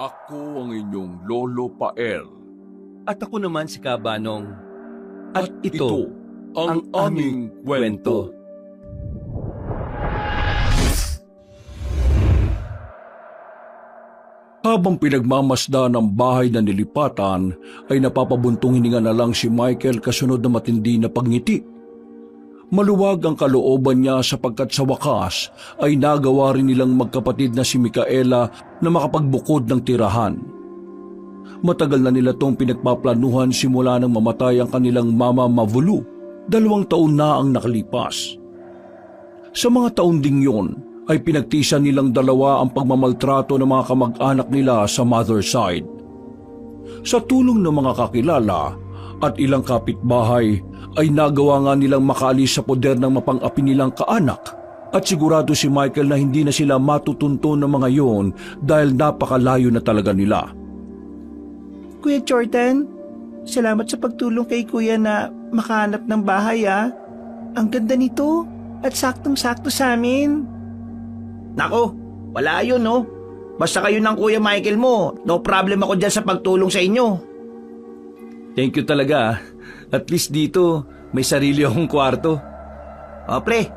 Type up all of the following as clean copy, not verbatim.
Ako ang inyong Lolo Pael. At ako naman si Kabanong. At ito ang aming kwento. Habang pinagmamasda ng bahay na nilipatan, ay napapabuntong hininga na lang si Michael kasunod na matindi na pagngiti. Maluwag ang kalooban niya sapagkat sa wakas ay nagawa rin nilang magkapatid na si Micaela na makapagbukod ng tirahan. Matagal na nila tong pinagpaplanuhan simula nang mamatay ang kanilang mama Mavulu. 2 taon na ang nakalipas. Sa mga taon ding yon ay pinagtisan nilang dalawa ang pagmamaltrato ng mga kamag-anak nila sa mother side. Sa tulong ng mga kakilala at ilang kapitbahay ay nagawa nga nilang makaalis sa poder ng mapang-api nilang kaanak at sigurado si Michael na hindi na sila matutunto ng mga yon dahil napakalayo na talaga nila. Kuya Jordan, salamat sa pagtulong kay Kuya na makahanap ng bahay Ang ganda nito at saktong-sakto sa amin. Nako, wala yun no. Basta kayo ng Kuya Michael mo, no problem ako dyan sa pagtulong sa inyo. Thank you talaga. At least dito, may sarili akong kwarto. O pre,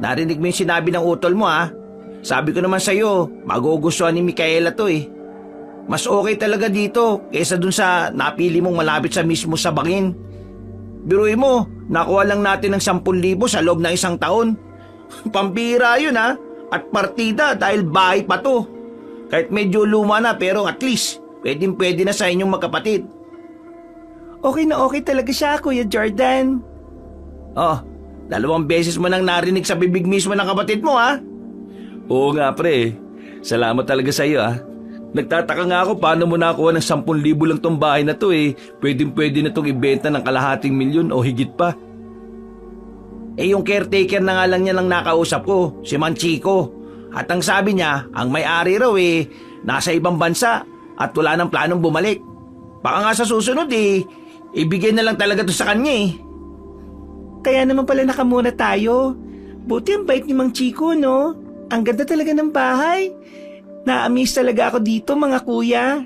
narinig mo yung sinabi ng utol mo Sabi ko naman sa'yo, magugustuhan ni Micaela to eh. Mas okay talaga dito kaysa dun sa napili mong malapit sa mismo sa bangin. Biruin mo, nakuha lang natin ng 10,000 sa loob ng 1 taon. Pambira yun At partida dahil bahay pa to. Kahit medyo luma na pero at least pwede na sa inyong magkapatid. Okay na okay talaga siya, Kuya Jordan. Oh, 2 beses mo nang narinig sa bibig mismo ng kapatid mo Oo nga pre, salamat talaga sa iyo Nagtataka nga ako paano mo nakuha ng 10,000 lang tong bahay na to Pwede na tong ibenta ng 250,000 o higit pa. Yung caretaker na nga lang niya lang nakausap ko, si Manchico. At ang sabi niya, ang may-ari raw nasa ibang bansa at wala nang planong bumalik. Baka nga sa susunod ibigay na lang talaga to sa kanya Kaya naman pala nakamuna tayo. Buti ang bait ni Mang Chico, no? Ang ganda talaga ng bahay. Na-amaze talaga ako dito, mga kuya.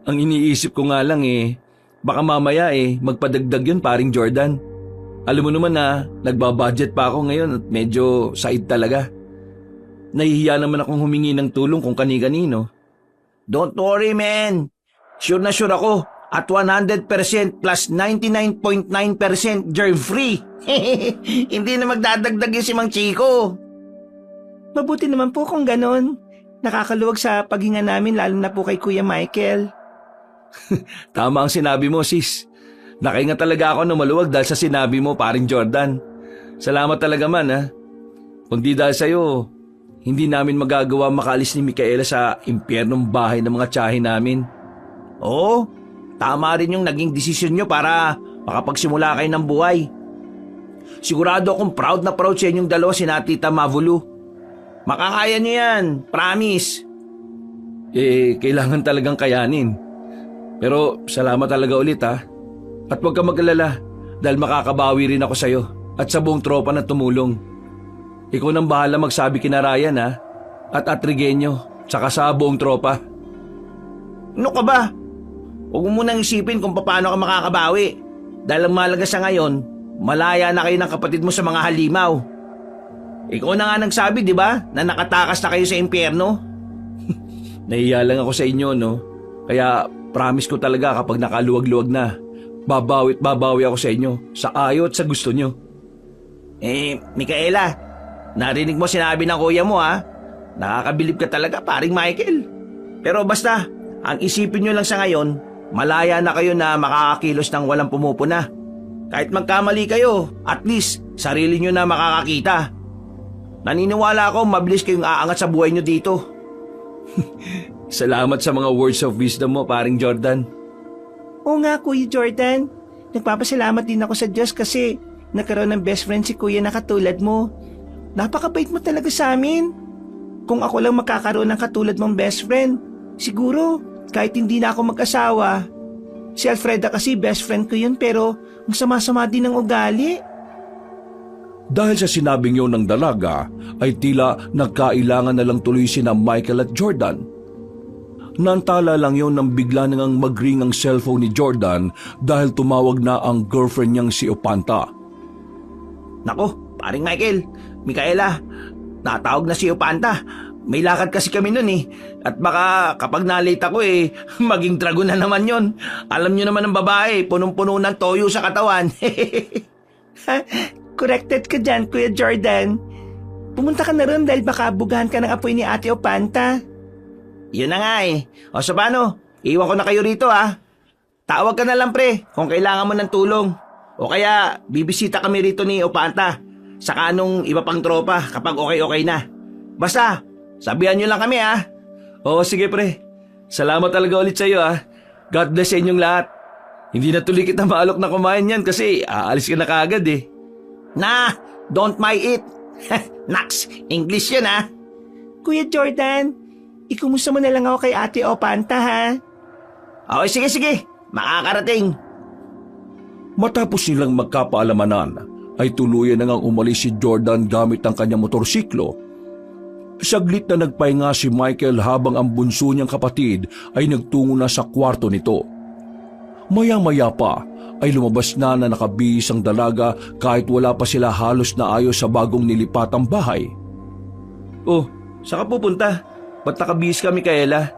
Ang iniisip ko nga lang baka mamaya magpadagdag yun paring Jordan. Alam mo naman nagbabudget pa ako ngayon at medyo said talaga. Nahihiya naman akong humingi ng tulong kung kani-kanino. Don't worry man, sure na sure ako at 100% plus 99.9% germ free. Hindi na magdadagdag yun si Mang Chico. Mabuti naman po kung ganon. Nakakaluwag sa paghinga namin lalo na po kay Kuya Michael. Tama ang sinabi mo sis. Nakainga talaga ako na maluwag dahil sa sinabi mo paring Jordan. Salamat talaga man Kung di dahil sa'yo, hindi namin magagawa makaalis ni Micaela sa impyernong bahay ng mga tiyahin namin. Oo, tama rin yung naging desisyon nyo para makapagsimula kayo ng buhay. Sigurado akong proud na proud sa inyong dalawa si Tita Mavulu. Makakaya nyo yan, promise. Kailangan talagang kayanin. Pero salamat talaga ulit At huwag kang mag-alala dahil makakabawi rin ako sa'yo at sa buong tropa na tumulong. Ikaw nang bahala magsabi kina Ryan at Atrigenyo tsaka sa buong tropa. Ano ka ba? Huwag mo munang isipin kung paano ka makakabawi. Dahil ang mahalaga sa ngayon, malaya na kayo ng kapatid mo sa mga halimaw. Ikaw na nga nagsabi, di ba, na nakatakas na kayo sa impyerno? Nahiya lang ako sa inyo, no? Kaya promise ko talaga kapag nakaluwag-luwag na, babawi ako sa inyo, sa ayaw at sa gusto nyo. Micaela, narinig mo sinabi ng kuya mo Nakakabilib ka talaga, paring Michael. Pero basta, ang isipin nyo lang sa ngayon, malaya na kayo na makakakilos ng walang pumupuna. Kahit magkamali kayo, at least sarili nyo na makakakita. Naniniwala ako mabilis kayong aangat sa buhay nyo dito. Salamat sa mga words of wisdom mo, paring Jordan. Oo nga, Kuya Jordan. Nagpapasalamat din ako sa Diyos kasi nagkaroon ng best friend si Kuya na katulad mo. Napakabait mo talaga sa amin. Kung ako lang makakaroon ng katulad mong best friend, siguro kahit hindi na ako mag-asawa. Si Alfreda kasi best friend ko yun pero ang sama-sama din ng ugali. Dahil sa sinabing yun ng dalaga, ay tila nagkailangan na lang tuloy sina Michael at Jordan. Naantala lang yon nang bigla nang mag-ring ang cellphone ni Jordan dahil tumawag na ang girlfriend niyang si Opanta. Nako, paring Michael, Micaela, natawag na si Opanta. May lakad kasi kami nun eh. At baka kapag na-late ako maging dragon na naman yon. Alam niyo naman ng babae, punong-puno ng toyo sa katawan. Corrected ka dyan, Kuya Jordan. Pumunta ka na rin dahil baka bugahan ka ng apoy ni Ate Opanta. Yun na nga eh. O so paano? Iwan ko na kayo rito ha. Tawag ka na lang pre kung kailangan mo ng tulong. O kaya bibisita kami rito ni Opanta. Saka nung iba pang tropa kapag okay na. Basta, sabihan nyo lang kami ha. Oo, sige pre. Salamat talaga ulit sa'yo ha. God bless sa inyong lahat. Hindi na tuloy kita maalok na kumain yan kasi aalis ka na kaagad eh. Nah, don't my it. Naks, English yun ha. Kuya Jordan, ikumusta mo na lang ako kay Ate Opanta ha. Okay, sige. Makakarating. Matapos nilang magkapaalamanan, ay tuluyan na ngang umalis si Jordan gamit ang kanyang motorsiklo. Saglit na nagpahinga si Michael habang ang bunso niyang kapatid ay nagtungo na sa kwarto nito. Maya-maya pa ay lumabas na nakabihis ang dalaga kahit wala pa sila halos na ayos sa bagong nilipatang bahay. Oh, saan ka pupunta? Ba't nakabihis ka, Micaela?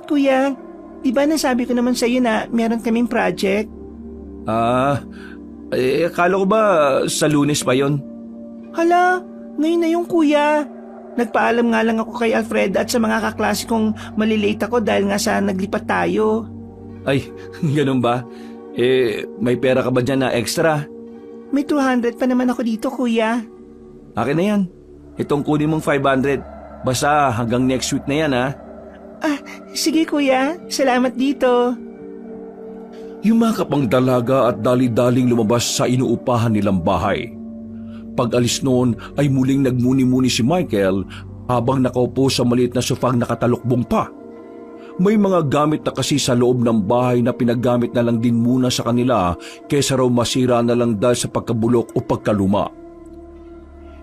Kuya, di ba nasabi ko naman sa'yo na meron kaming project? Akala ko ba sa Lunes pa yon? Hala, ngayon na yung kuya. Nagpaalam nga lang ako kay Alfred at sa mga kaklase kong malilate ako dahil nga sa naglipat tayo. Ay, ganun ba? May pera ka ba dyan na extra? May 200 pa naman ako dito, kuya. Akin na yan. Itong kunin mong 500. Basta hanggang next week na yan ha. Sige kuya, salamat dito. Yumakap ang dalaga at dali-daling lumabas sa inuupahan nilang bahay. Pag-alis noon ay muling nagmuni-muni si Michael habang nakaupo sa maliit na sofang nakatalukbong pa. May mga gamit na kasi sa loob ng bahay na pinagamit na lang din muna sa kanila kaysa raw masira na lang dahil sa pagkabulok o pagkaluma.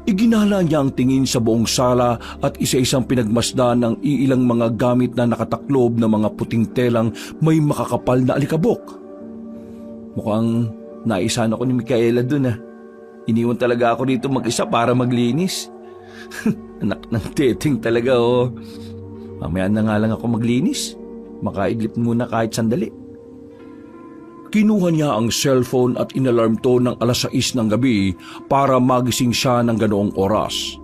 Iginala niya ang tingin sa buong sala at isa-isang pinagmasdan ng iilang mga gamit na nakataklob na mga puting telang may makakapal na alikabok. Mukhang naisan ako ni Micaela dun Iniwan talaga ako dito mag-isa para maglinis. Anak ng teteng talaga Mamaya na nga lang ako maglinis. Makaidlip muna kahit sandali. Kinuha niya ang cellphone at inalarm to ng 6:00 ng gabi para magising siya ng ganoong oras.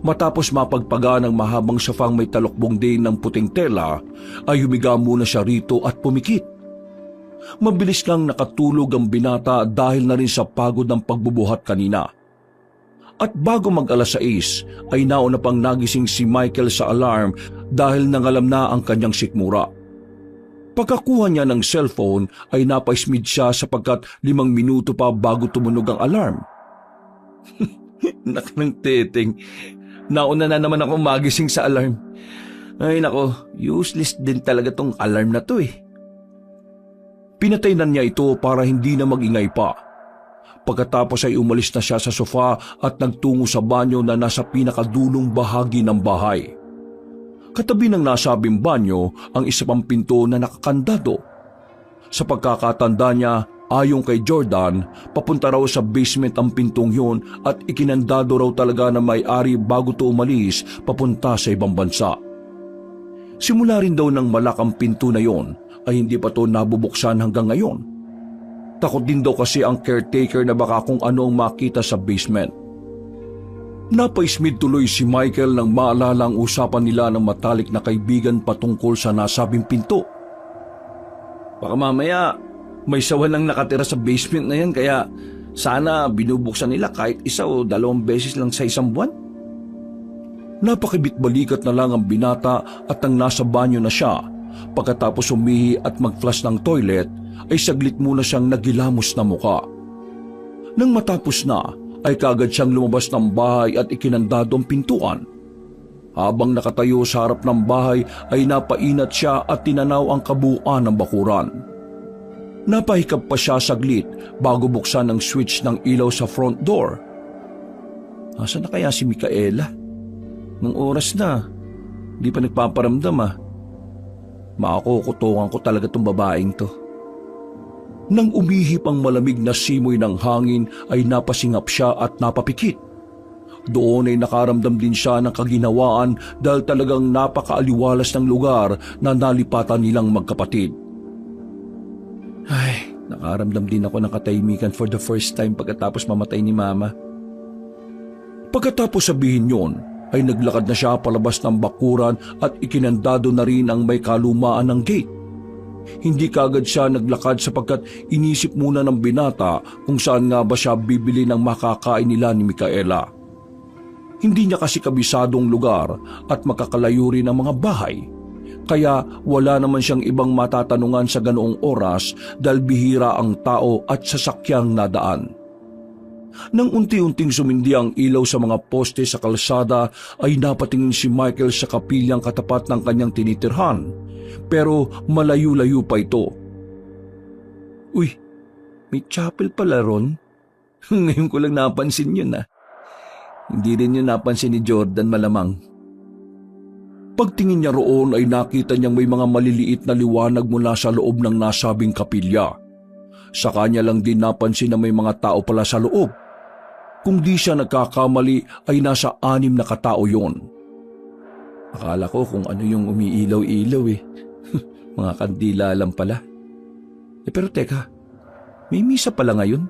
Matapos mapagpaga ng mahabang sofang may talukbong din ng puting tela, ay humiga muna siya rito at pumikit. Mabilis lang nakatulog ang binata dahil na rin sa pagod ng pagbubuhat kanina. At bago mag-6:00 ay nauna pang nagising si Michael sa alarm dahil nangalam na ang kanyang sikmura. Pagkakuha niya ng cellphone ay napaismid siya sapagkat 5 minuto pa bago tumunog ang alarm. Nak ng teteng, nauna na naman ako magising sa alarm. Ay nako, useless din talaga tong alarm na to Pinatay na niya ito para hindi na magingay pa. Pagkatapos ay umalis na siya sa sofa at nagtungo sa banyo na nasa pinakadulong bahagi ng bahay. Katabi ng nasabing banyo ang isa pang pinto na nakakandado. Sa pagkakatanda niya, ayon kay Jordan, papunta raw sa basement ang pintong yun at ikinandado raw talaga ng may-ari bago to umalis papunta sa ibang bansa. Simula rin daw ng malakang pinto na yon ay hindi pa to nabubuksan hanggang ngayon. Takot din daw kasi ang caretaker na baka kung ano ang makita sa basement. Napaismid tuloy si Michael nang maalala ang usapan nila ng matalik na kaibigan patungkol sa nasabing pinto. Baka mamaya may sawan lang nakatira sa basement na yan kaya sana binubuksan nila kahit 1 o 2 beses lang sa isang buwan. Napakibit-balikat na lang ang binata at nang nasa banyo na siya, pagkatapos umihi at mag-flush ng toilet, ay saglit muna siyang nagilamos na muka. Nang matapos na, ay kaagad siyang lumabas ng bahay at ikinandado ang pintuan. Habang nakatayo sa harap ng bahay ay napainat siya at tinanaw ang kabuuan ng bakuran. Napahikap pa siya saglit bago buksan ang switch ng ilaw sa front door. Nasaan na kaya si Micaela? Nung oras na, di pa nagpaparamdam Makukutungan ko talaga tong babaeng to. Nang umihip ang malamig na simoy ng hangin ay napasingap siya at napapikit. Doon ay nakaramdam din siya ng kaginawaan dahil talagang napakaaliwalas ng lugar na nalipatan nilang magkapatid. Ay, nakaramdam din ako ng katahimikan for the first time pagkatapos mamatay ni Mama. Pagkatapos sabihin yon, ay naglakad na siya palabas ng bakuran at ikinandado na rin ang may kalumaan ng gate. Hindi kaagad siya naglakad sapagkat inisip muna ng binata kung saan nga ba siya bibili ng makakain nila ni Micaela. Hindi niya kasi kabisadong lugar at makakalayo rin ang mga bahay. Kaya wala naman siyang ibang matatanungan sa ganoong oras dahil bihira ang tao at sasakyang nadaan. Nang unti-unting sumindi ang ilaw sa mga poste sa kalsada ay napatingin si Michael sa kapilyang katapat ng kanyang tinitirhan. Pero malayo-layo pa ito. Uy, may chapel pala ron? Ngayon ko lang napansin yun Hindi rin yun napansin ni Jordan malamang. Pagtingin niya roon ay nakita niyang may mga maliliit na liwanag mula sa loob ng nasabing kapilya. Sa kanya lang din napansin na may mga tao pala sa loob. Kung di siya nagkakamali ay nasa 6 na katao yon. Akala ko kung ano yung umiilaw-ilaw Mga kandila lang pala. Pero teka, may misa pala ngayon.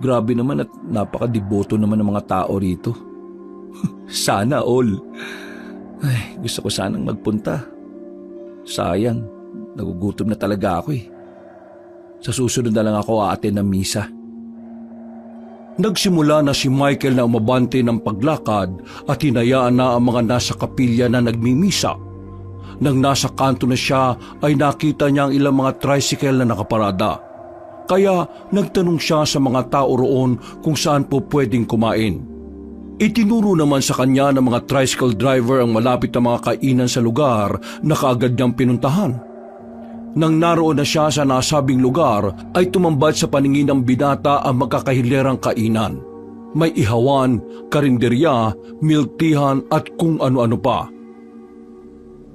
Grabe naman at napakadeboto naman ng mga tao rito. Sana all. Ay, gusto ko sanang magpunta. Sayang, nagugutom na talaga ako Sa susunod na lang ako aaten ng misa. Nagsimula na si Michael na umabante ng paglakad at hinayaan na ang mga nasa kapilya na nagmimisa. Nang nasa kanto na siya ay nakita niya ang ilang mga tricycle na nakaparada. Kaya nagtanong siya sa mga tao roon kung saan po pwedeng kumain. Itinuro naman sa kanya ng mga tricycle driver ang malapit na mga kainan sa lugar na kaagad niyang pinuntahan. Nang naroon na siya sa nasabing lugar ay tumambad sa paningin ng binata ang magkakahilerang kainan. May ihawan, karinderya, milk teahan at kung ano-ano pa.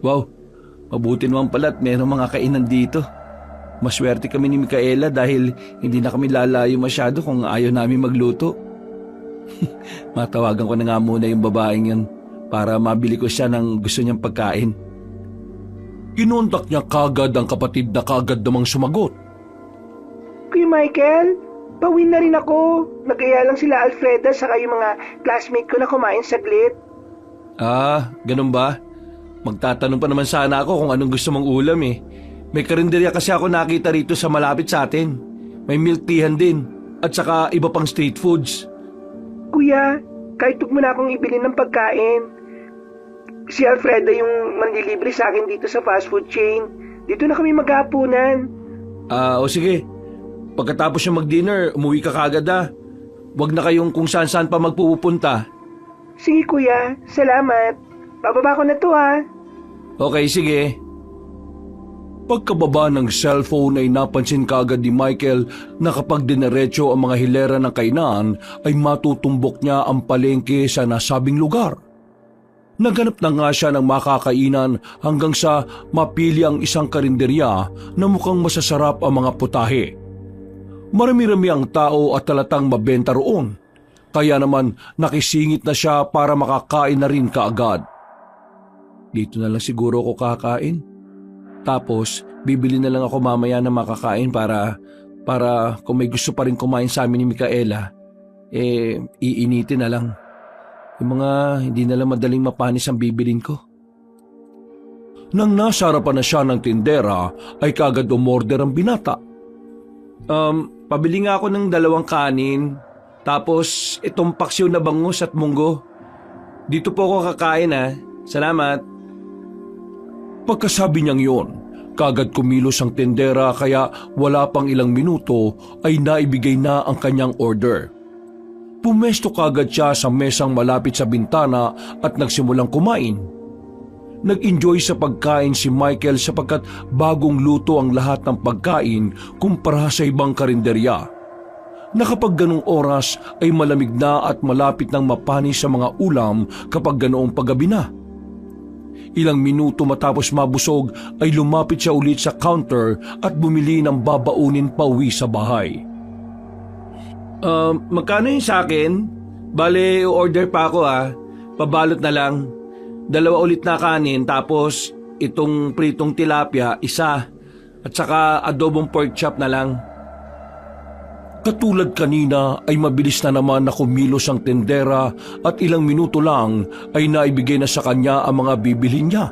Wow, mabuti naman pala at mayroong mga kainan dito. Maswerte kami ni Micaela dahil hindi na kami lalayo masyado kung ayaw namin magluto. Matawagan ko na nga muna yung babaeng yun para mabili ko siya ng gusto niyang pagkain. Kinontak niya kagad ang kapatid na kagad namang sumagot. Kuya Michael, pauwi na rin ako. Nagaya lang sila Alfreda saka yung mga classmate ko na kumain saglit. Ah, ganun ba? Magtatanong pa naman sana ako kung anong gusto mong ulam May karinderya kasi ako nakita rito sa malapit sa atin. May milk teahan din at saka iba pang street foods. Kuya, kahit huwag mo na akong ibili ng pagkain. Si Alfreda yung mandilibre sa akin dito sa fast food chain. Dito na kami maghapunan. O sige. Pagkatapos yung mag-dinner, umuwi ka kagad Huwag na kayong kung saan-saan pa magpupunta. Sige kuya, salamat. Bababa ko na to Okay, sige. Pagkababa ng cellphone ay napansin kaagad ni Michael na kapag dinerecho ang mga hilera ng kainan ay matutumbok niya ang palengke sa nasabing lugar. Naghanap na nga siya ng makakainan hanggang sa mapili ang isang karinderya na mukhang masasarap ang mga putahe. Marami-rami ang tao at talatang mabenta roon. Kaya naman nakisingit na siya para makakain na rin kaagad. Dito na lang siguro ako kakain. Tapos bibili na lang ako mamaya na makakain para kung may gusto pa rin kumain sa amin ni Micaela, iinitin na lang. Yung mga hindi na lang madaling mapanis ang bibilin ko. Nang nasa harapan na siya ng tindera ay kagad umorder ang binata. Pabili nga ako ng 2 kanin, tapos itong paksiw na bangus at munggo. Dito po ako kakain Salamat. Pagkasabi niyang yon, kagad kumilos ang tindera kaya wala pang ilang minuto ay naibigay na ang kanyang order. Pumesto kagad siya sa mesang malapit sa bintana at nagsimulang kumain. Nag-enjoy sa pagkain si Michael sapagkat bagong luto ang lahat ng pagkain kumpara sa ibang karinderya. Na kapag ganong oras ay malamig na at malapit nang mapanis sa mga ulam kapag ganoong paggabi na. Ilang minuto matapos mabusog ay lumapit siya ulit sa counter at bumili ng babaunin pauwi sa bahay. Magkano yung sa akin? Bale, order pa ako Pabalot na lang. 2 ulit na kanin tapos itong pritong tilapia, 1. At saka adobong pork chop na lang. Katulad kanina ay mabilis na naman na kumilos ang tendera at ilang minuto lang ay naibigay na sa kanya ang mga bibilhin niya.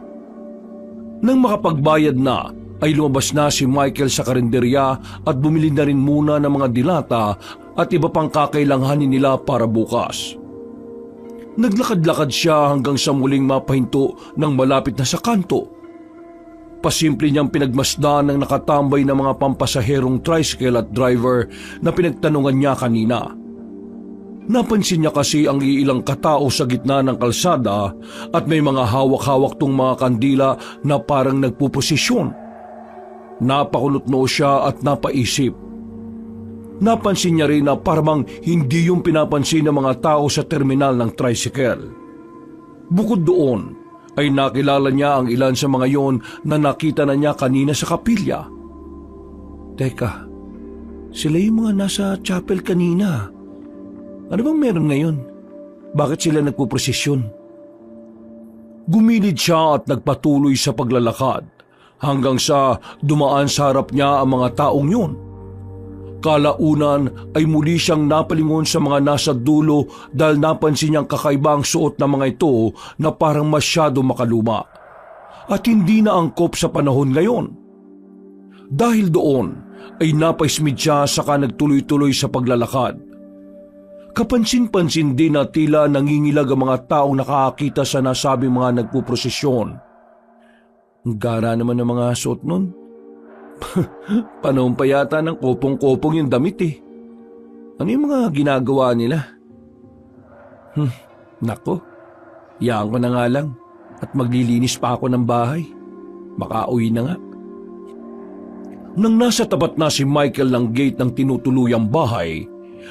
Nang makapagbayad na, ay lumabas na si Michael sa karinderya at bumili na rin muna ng mga dilata at iba pang kakailanganin nila para bukas. Naglakad-lakad siya hanggang sa muling mapahinto ng malapit na sa kanto. Pasimple niyang pinagmasdan ng nakatambay na mga pampasaherong tricycle at driver na pinagtanungan niya kanina. Napansin niya kasi ang iilang katao sa gitna ng kalsada at may mga hawak-hawak tong mga kandila na parang nagpuposisyon. Napakulot-noo siya at napaisip. Napansin niya rin na parang hindi yung pinapansin ng mga tao sa terminal ng tricycle. Bukod doon, ay nakilala niya ang ilan sa mga yon na nakita na niya kanina sa kapilya. Teka, sila yung mga nasa chapel kanina. Ano bang meron ngayon? Bakit sila nagpuprosesyon? Gumilid siya at nagpatuloy sa paglalakad hanggang sa dumaan sa harap niya ang mga taong yun. Kalaunan ay muli siyang napalingon sa mga nasa dulo dahil napansin niyang kakaiba ang suot ng mga ito na parang masyado makaluma at hindi na angkop sa panahon ngayon. Dahil doon ay napaismid siya saka nagtuloy-tuloy sa paglalakad. Kapansin-pansin din na tila nangingilag ang mga taong nakakita sa nasabing mga nagpuprosesyon. Ang gara naman ng mga suot nun. Panahon pa yata ng kopong-kopong yung damit Ano yung mga ginagawa nila? Nako, yaan ko na nga lang at maglilinis pa ako ng bahay. Makauwi na nga. Nang nasa tapat na si Michael ng gate ng tinutuluyang bahay,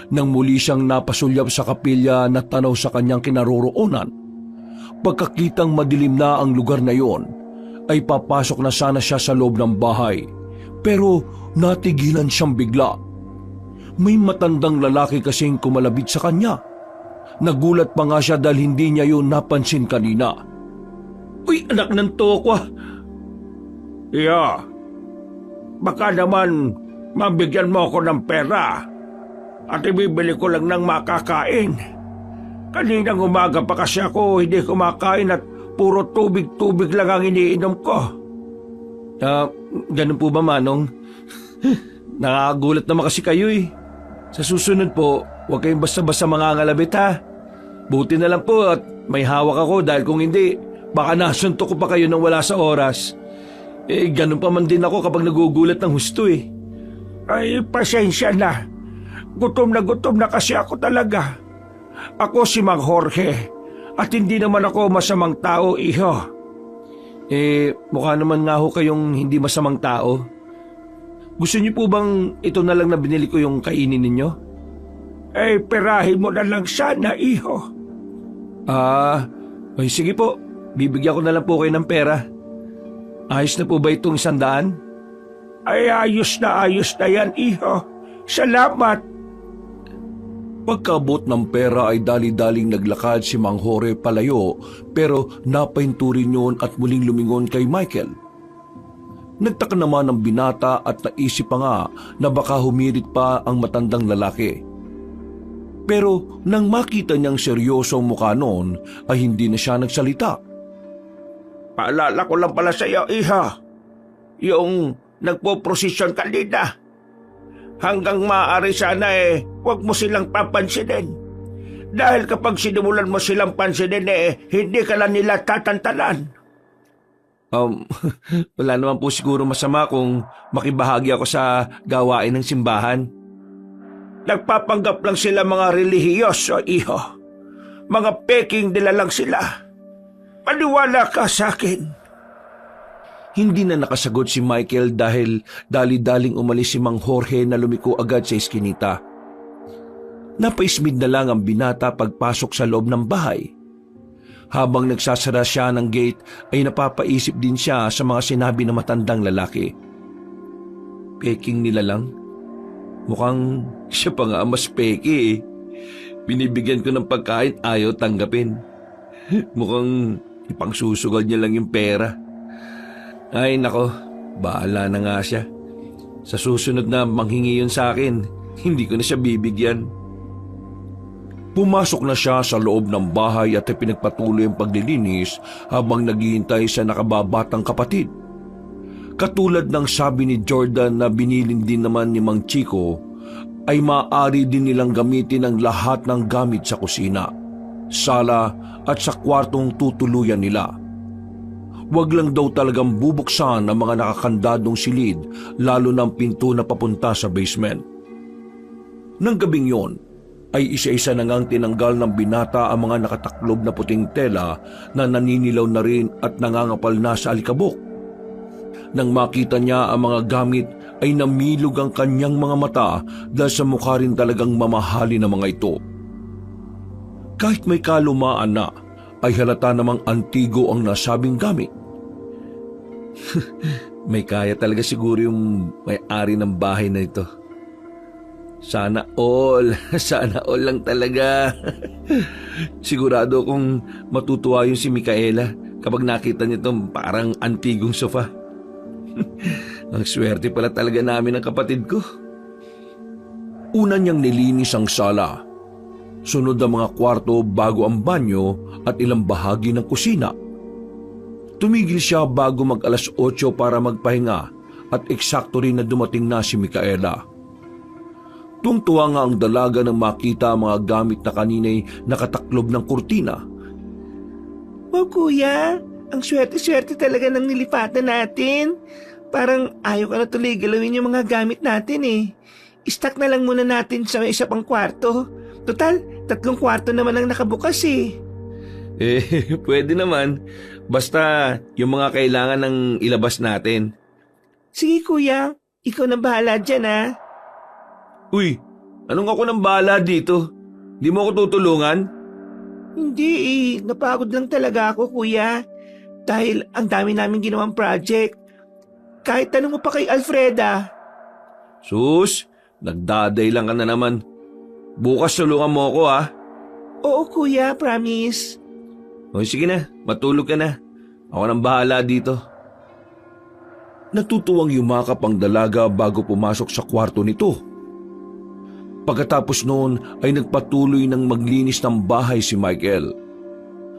nang muli siyang napasulyap sa kapilya na tanaw sa kanyang kinaroroonan, pagkakitang madilim na ang lugar na yon, ay papasok na sana siya sa loob ng bahay. Pero natigilan siyang bigla. May matandang lalaki kasing kumalabit sa kanya. Nagulat pa nga siya dahil hindi niya yun napansin kanina. Uy, anak ng tokwa. Iya, baka naman mabigyan mo ako ng pera at ibibili ko lang ng makakain. Kaninang umaga pa kasi ako hindi kumakain at puro tubig-tubig lang ang iniinom ko. Ganun po ba, Manong? Nakakagulat naman kasi kayo Sa susunod po, huwag kayong basta-basta mangangalabit Buti na lang po at may hawak ako dahil kung hindi, baka nasuntok ko pa kayo nang wala sa oras. Ganun pa man din ako kapag nagugulat ng husto Ay, pasensya na. Gutom na kasi ako talaga. Ako si Mang Jorge at hindi naman ako masamang tao, iho. Mukha naman nga ho kayong hindi masamang tao. Gusto niyo po bang ito na lang na binili ko yung kainin ninyo? Perahin mo na lang sana, iho. Sige po. Bibigyan ko na lang po kayo ng pera. Ayos na po ba itong 100? Ayos na yan, iho. Salamat. Pagkabot ng pera ay dali-daling naglakad si Mang Jorge palayo pero napahinto rin yun at muling lumingon kay Michael. Nagtaka naman ang binata at naisip pa nga na baka humirit pa ang matandang lalaki. Pero nang makita niyang seryoso ang mukha noon ay hindi na siya nagsalita. Paalala ko lang pala sa iyo, iha. Yung nagpo-prosesyon kanina. Hanggang maaari sana huwag mo silang papansinin. Dahil kapag sinimulan mo silang pansinin hindi ka lang nila tatantanan. Wala naman po siguro masama kung makibahagi ako sa gawain ng simbahan. Nagpapanggap lang sila mga relihiyoso, iho. Mga peking nila lang sila. Paniwala ka sa akin. Hindi na nakasagot si Michael dahil dali-daling umalis si Mang Jorge na lumiko agad sa eskinita. Napaismid na lang ang binata pagpasok sa loob ng bahay. Habang nagsasara siya ng gate ay napapaisip din siya sa mga sinabi ng matandang lalaki. Peking nila lang? Mukhang siya pa nga mas peki eh. Binibigyan ko ng pagkain, ayaw tanggapin. Mukhang ipangsusugal niya lang yung pera. Ay nako, bahala na nga siya. Sa susunod na manghingi yun sa akin, hindi ko na siya bibigyan. Pumasok na siya sa loob ng bahay at pinagpatuloy ang paglilinis habang naghihintay sa nakababatang kapatid. Katulad ng sabi ni Jordan na binilin din naman ni Mang Chico, ay maaari din nilang gamitin ang lahat ng gamit sa kusina, sala at sa kwartong tutuluyan nila. Huwag lang daw talagang bubuksan ang mga nakakandadong silid, lalo ng pinto na papunta sa basement. Nang gabing yon, ay isa-isa na ngang tinanggal ng binata ang mga nakataklob na puting tela na naninilaw na rin at nangangapal na sa alikabok. Nang makita niya ang mga gamit ay namilog ang kanyang mga mata dahil sa mukha rin talagang mamahali ng mga ito. Kahit may kalumaan na, ay halata namang antigo ang nasabing gamit. May kaya talaga siguro yung may-ari ng bahay na ito. Sana all lang talaga. Sigurado kung matutuwa yung si Micaela kapag nakita niya itong parang antigong sofa. Ang swerte pala talaga namin ng kapatid ko. Una niyang nilinis ang sala. Sunod ang mga kwarto bago ang banyo at ilang bahagi ng kusina. Tumigil siya bago mag 8:00 para magpahinga at eksakto rin na dumating na si Micaela. Tungtuwa nga ang dalaga nang makita ang mga gamit na kanina'y nakataklob ng kurtina. Oh kuya, ang swerte-swerte talaga ng nilipatan natin. Parang ayaw ka na tuloy galawin yung mga gamit natin eh. I-stack na lang muna natin sa isa pang kwarto. Total, 3 kwarto naman ang nakabukas eh. Pwede naman. Basta yung mga kailangan ng ilabas natin. Sige kuya, ikaw na bahala dyan ah. Uy, anong ako nang bahala dito? Di mo ako tutulungan? Hindi eh, napagod lang talaga ako kuya. Dahil ang dami namin ginawang project. Kahit tanong mo pa kay Alfreda. Sus, nagdaday lang ka na naman. Bukas tulungan mo ako ha. Oo kuya, promise. O sige na, matulog ka na. Ako nang bahala dito. Natutuwang yumakap ang dalaga bago pumasok sa kwarto nito. Pagkatapos noon ay nagpatuloy ng maglinis ng bahay si Michael.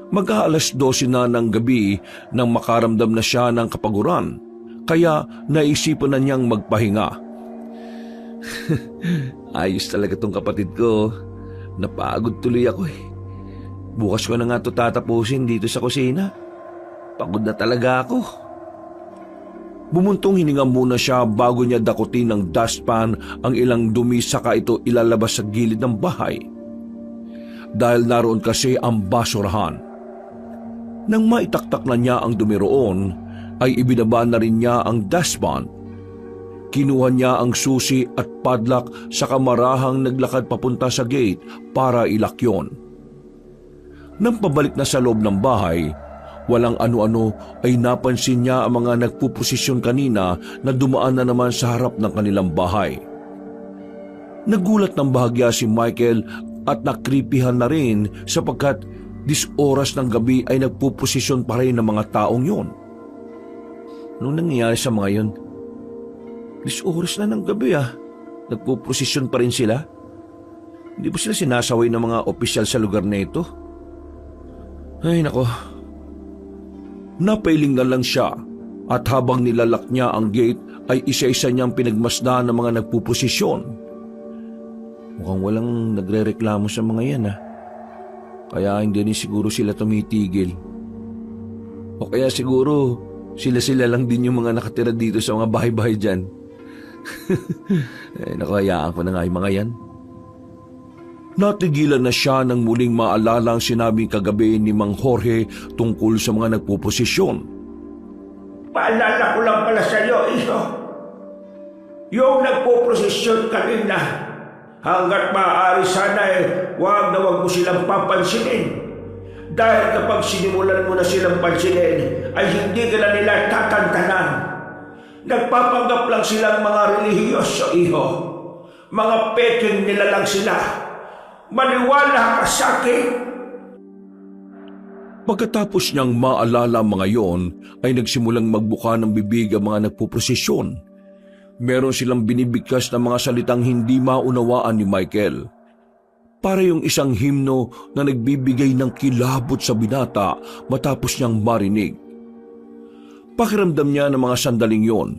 Mag-aalas 12 na ng gabi nang makaramdam na siya ng kapaguran, kaya naisipan na niyang magpahinga. Ayos talaga tong kapatid ko. Napagod tuloy ako eh. Bukas ko na nga ito tatapusin dito sa kusina. Pagod na talaga ako. Bumuntong hininga muna siya bago niya dakutin ng dustpan ang ilang dumi saka ito ilalabas sa gilid ng bahay. Dahil naroon kasi ang basurahan. Nang maitaktak na niya ang dumi roon, ay ibinaba na rin niya ang dustpan. Kinuha niya ang susi at padlock sa kamarahang naglakad papunta sa gate para ilakyon. Nang pabalik na sa loob ng bahay, walang ano-ano ay napansin niya ang mga nagpuposisyon kanina na dumaan na naman sa harap ng kanilang bahay. Nagulat ng bahagya si Michael at nakripihan na rin sapagkat 10 oras ng gabi ay nagpuposisyon pa rin ng mga taong yon. Anong nangyayari sa mga yon? 10 oras na ng gabi Nagpuposisyon pa rin sila? Hindi ba sila sinasaway ng mga opisyal sa lugar na ito? Ay nako. Napailing na lang siya at habang nilalak niya ang gate ay isa-isa niyang pinagmasdan ng mga nagpuposisyon. Mukhang walang nagrereklamo sa mga yan Kaya hindi rin siguro sila tumitigil. O kaya siguro sila-sila lang din yung mga nakatira dito sa mga bahay-bahay dyan. Nakahayaan ko na nga yung mga yan. Natigilan na siya nang muling maalala ang sinabing kagabi ni Mang Jorge tungkol sa mga nagpuposisyon. Paalala ko lang pala sa iyo, iso. Yung nagpo-prosesyon kanina, hanggat maaari sana huwag na huwag mo silang papansinin. Dahil kapag sinimulan mo na silang pansinin, ay hindi ka na nila tatantanan. Nagpapanggap lang silang mga relihiyoso, iho. Mga peking nila lang sila. Maniwala ka sa akin. Pagkatapos niyang maalala ang mga yon, ay nagsimulang magbuka ng bibig ang mga nagpuprosesyon. Meron silang binibigkas na mga salitang hindi maunawaan ni Michael. Para yung isang himno na nagbibigay ng kilabot sa binata matapos niyang marinig. Pakiramdam niya ng mga sandaling yon,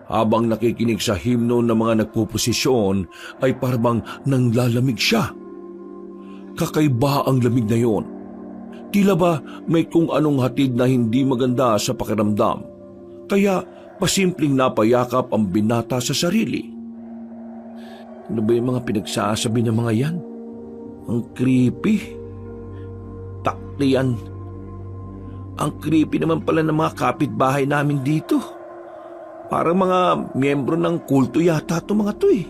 habang nakikinig sa himno ng mga nagpuprosesyon ay parang nanglalamig siya. Kakaiba ang lamig na yon. Tila ba may kung anong hatid na hindi maganda sa pakiramdam, kaya pasimpleng napayakap ang binata sa sarili. Ano ba yung mga pinagsasabi ng mga yan? Ang creepy. Takti yan. Ang creepy naman pala ng mga kapitbahay namin dito. Parang mga miyembro ng kulto yata ito mga to eh.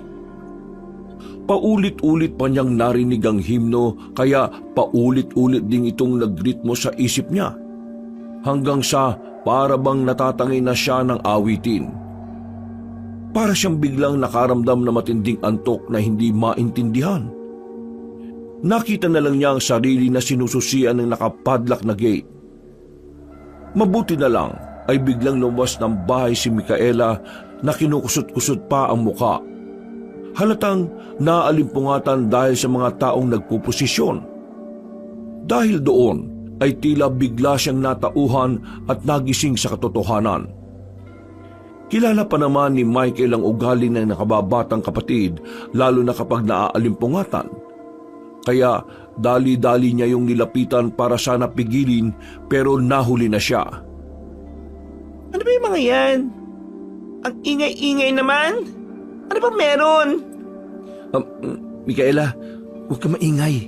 Paulit-ulit pa niyang narinig ang himno, kaya paulit-ulit din itong nagritmo sa isip niya. Hanggang sa para bang natatangay na siya ng awitin. Para siyang biglang nakaramdam na matinding antok na hindi maintindihan. Nakita na lang niya ang sarili na sinususian ng nakapadlak na gate. Mabuti na lang ay biglang lumabas ng bahay si Micaela na kinukusot-kusot pa ang muka. Halatang naalimpungatan dahil sa mga taong nagpuposisyon. Dahil doon ay tila bigla siyang natauhan at nagising sa katotohanan. Kilala pa naman ni Michael ang ugali ng nakababatang kapatid, lalo na kapag naalimpungatan. Kaya dali-dali niya yung nilapitan para sana pigilin, pero nahuli na siya. Ano ba yung mga yan? Ang ingay-ingay naman? Ano ba meron? Micaela, huwag ka maingay.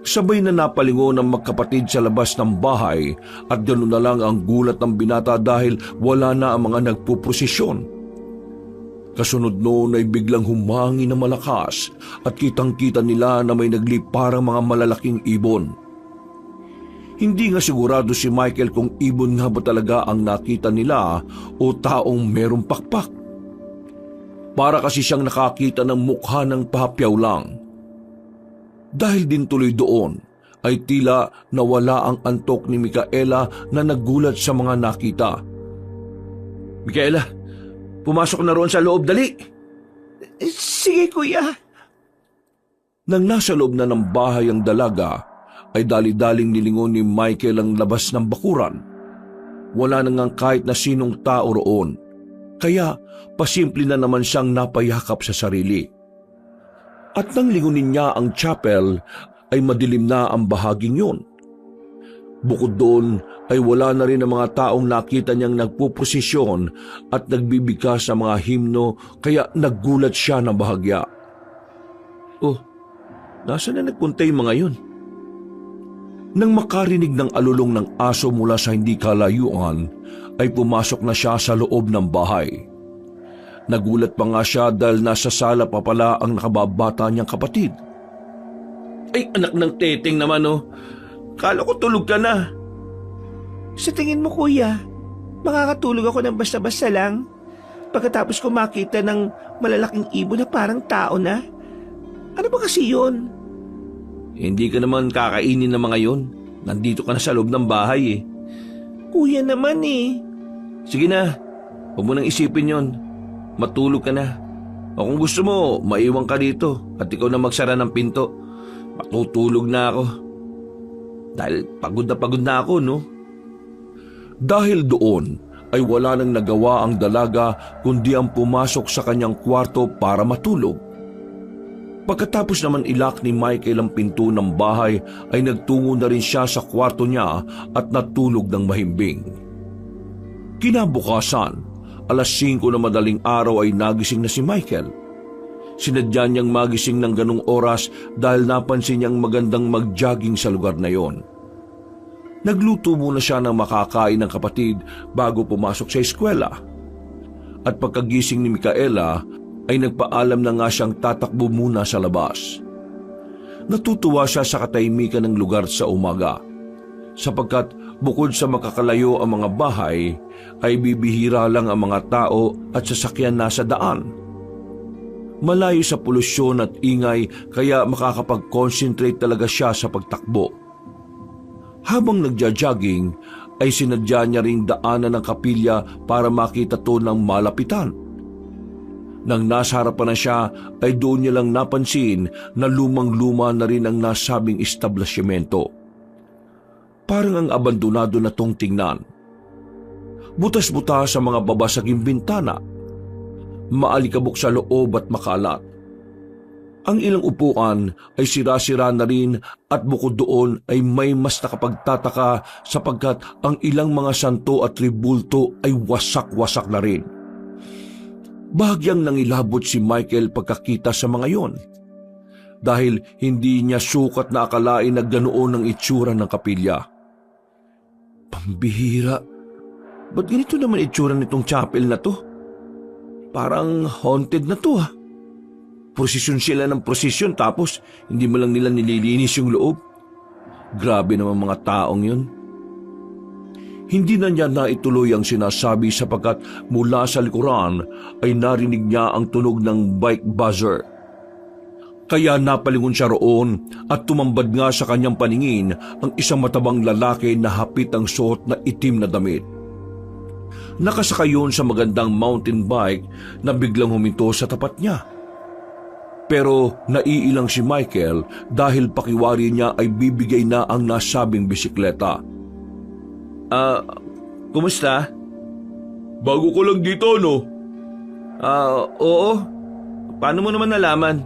Sabay na napalingon ang magkapatid sa labas ng bahay at ganoon na lang ang gulat ng binata dahil wala na ang mga nagpuprosesyon. Kasunod noon ay biglang humangin na malakas at kitang-kita nila na may nagliparang mga malalaking ibon. Hindi nga sigurado si Michael kung ibon nga ba talaga ang nakita nila o taong merong pakpak. Para kasi siyang nakakita ng mukha ng pahapyaw lang. Dahil din tuloy doon, ay tila nawala ang antok ni Micaela na nagulat sa mga nakita. Micaela, pumasok na roon sa loob, dali! Sige kuya. Nang nasa loob na ng bahay ang dalaga, ay dali-daling nilingon ni Michael ang labas ng bakuran. Wala nang kahit na sinong tao roon, kaya pasimple na naman siyang napayakap sa sarili. At nang lingunin niya ang chapel, ay madilim na ang bahaging yun. Bukod doon ay wala na rin ang mga taong nakita niyang nagpuposisyon at nagbibigkas sa mga himno, kaya naggulat siya ng bahagya. Oh, nasaan na nagpunta yung mga yun? Nang makarinig ng alulong ng aso mula sa hindi kalayuan, ay pumasok na siya sa loob ng bahay. Nagulat pa nga siya dahil nasa sala pa pala ang nakababata niyang kapatid. Ay, anak ng teteng naman oh. Kala ko tulog ka na. Sa tingin mo kuya, makakatulog ako ng basta-basta lang pagkatapos ko makita ng malalaking ibon na parang tao na? Ano ba kasi yun? Hindi ka naman kakainin ng mga yon. Nandito ka na sa loob ng bahay eh. Kuya naman eh. Sige na, huwag mo nang isipin yon. Matulog ka na. O kung gusto mo, maiwan ka dito at ikaw na magsara ng pinto. Matutulog na ako. Dahil pagod na ako, no? Dahil doon ay wala nang nagawa ang dalaga kundi ang pumasok sa kanyang kwarto para matulog. Pagkatapos naman ilak ni Michael ang pinto ng bahay ay nagtungo na rin siya sa kwarto niya at natulog ng mahimbing. Kinabukasan, alas 5 na madaling araw ay nagising na si Michael. Sinadya niyang magising ng ganong oras dahil napansin niyang magandang mag-jogging sa lugar na yon. Nagluto muna siya ng makakain ng kapatid bago pumasok sa eskwela. At pagkagising ni Micaela, ay nagpaalam na nga siyang tatakbo muna sa labas. Natutuwa siya sa katahimikan ng lugar sa umaga, sapagkat bukod sa makakalayo ang mga bahay, ay bibihira lang ang mga tao at sasakyan nasa daan. Malayo sa polusyon at ingay kaya makakapag-concentrate talaga siya sa pagtakbo. Habang nagja-jogging, ay sinadya niya ring daanan ng kapilya para makita to ng malapitan. Nang nasa harapan na siya, ay doon niya lang napansin na lumang-luma na rin ang nasabing establishmento. Parang ang abandonado na tong tingnan. Butas-butas sa mga babasaging bintana. Maalikabok sa loob at makalat. Ang ilang upuan ay sira-sira na rin at bukod doon ay may mas nakapagtataka sapagkat ang ilang mga santo at tribulto ay wasak-wasak na rin. Bahagyang nangilabot si Michael pagkakita sa mga yon, dahil hindi niya sukat na akalain na ganoon ang itsura ng kapilya. Pambihira, ba't ganito naman itsura nitong chapel na to? Parang haunted na to ha. Prosesyon sila ng prosesyon tapos hindi mo lang nila nililinis yung loob. Grabe naman mga taong yun. Hindi na niya naituloy ang sinasabi sapagkat mula sa likuran ay narinig niya ang tunog ng bike buzzer. Kaya napalingon siya roon at tumambad nga sa kanyang paningin ang isang matabang lalaki na hapit ang suot na itim na damit. Nakasakay yun sa magandang mountain bike na biglang huminto sa tapat niya. Pero naiilang si Michael dahil pakiwari niya ay bibigay na ang nasabing bisikleta. Kumusta? Bago ko lang dito, no? Oo. Paano mo naman nalaman?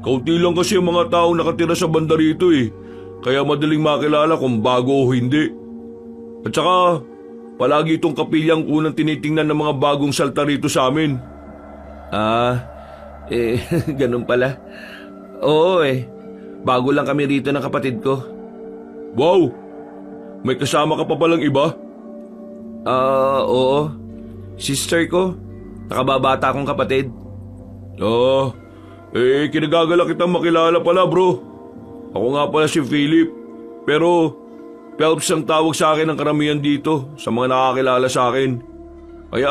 Kaunti lang kasi ang mga taong nakatira sa banda rito eh. Kaya madaling makilala kung bago o hindi. At saka, palagi itong kapilyang unang tinitingnan ng mga bagong salta rito sa amin. Ganun pala. Oo bago lang kami rito ng kapatid ko. Wow! May kasama ka pa palang iba? Oo. Sister ko. Nakababata akong kapatid. Kinagagala kitang makilala pala bro. Ako nga pala si Philip. Pero Phelps ang tawag sa akin ng karamihan dito sa mga nakakilala sa akin. Kaya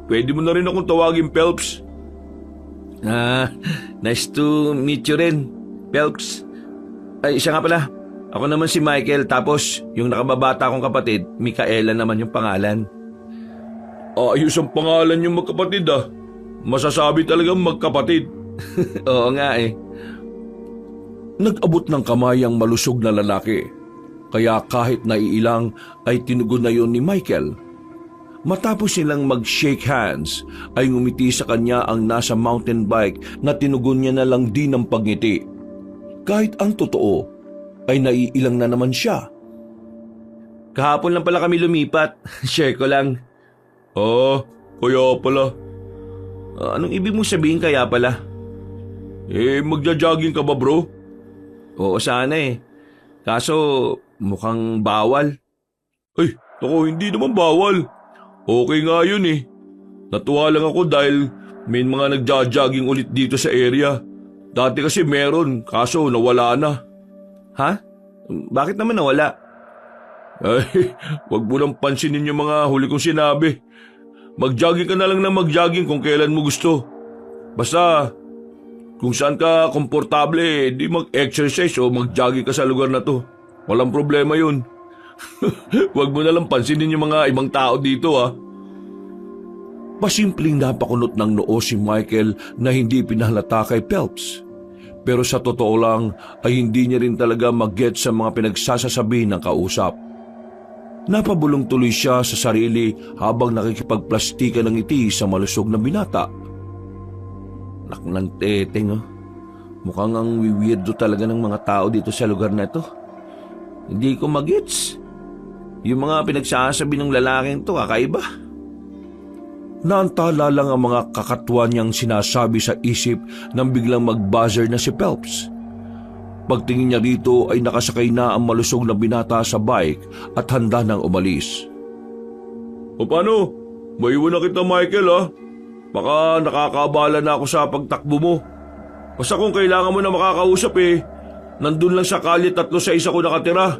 pwede mo na rin akong tawagin Phelps. Nice to meet you rin, Phelps. Ay, siya nga pala. Ako naman si Michael, tapos yung nakababata kong kapatid, Micaela naman yung pangalan. Ayos ang pangalan yung magkapatid ah. Masasabi talagang magkapatid. Oo nga Nag-abot ng kamay ang malusog na lalaki. Kaya kahit naiilang ay tinugon na yon ni Michael. Matapos silang mag-shake hands, ay ngumiti sa kanya ang nasa mountain bike na tinugon niya na lang din ng pagngiti. Kahit ang totoo, ay naiilang na naman siya. Kahapon lang pala kami lumipat. Share ko lang. Kaya pala. Anong ibig mo sabihin kaya pala? Magja-jogging ka ba bro? Oo sana Kaso mukhang bawal. Ay, naku, hindi naman bawal. Okay nga yun Natuwa lang ako dahil may mga nagja-jogging ulit dito sa area. Dati kasi meron, kaso nawala na. Ha? Bakit naman nawala? Ay, wag mo nang pansinin yung mga huli kong sinabi. Mag-jogging ka na lang na mag-jogging kung kailan mo gusto. Basta, kung saan ka komportable, di mag-exercise o mag-jogging ka sa lugar na to. Walang problema yun. Wag mo na lang pansinin yung mga ibang tao dito Pasimpleng napakunot ng noo si Michael na hindi pinahalata kay Phelps. Pero sa totoo lang ay hindi niya rin talaga mag-get sa mga pinagsasasabi ng kausap. Napabulong tuloy siya sa sarili habang nakikipagplastika ng ngiti sa malusog na binata. Naknang teteng Mukhang ang weirdo talaga ng mga tao dito sa lugar na ito. Hindi ko magets. Yung mga pinagsasabi ng lalaking to kakaiba. Naantala lang ang mga kakatuwa niyang sinasabi sa isip nang biglang mag-buzzer na si Phelps. Pagtingin niya rito ay nakasakay na ang malusog na binata sa bike at handa nang umalis. O paano? Maiwan na kita Michael Baka nakakabala na ako sa pagtakbo mo. Basta kung kailangan mo na makakausap Nandun lang sa kalye 3-6 ako nakatira.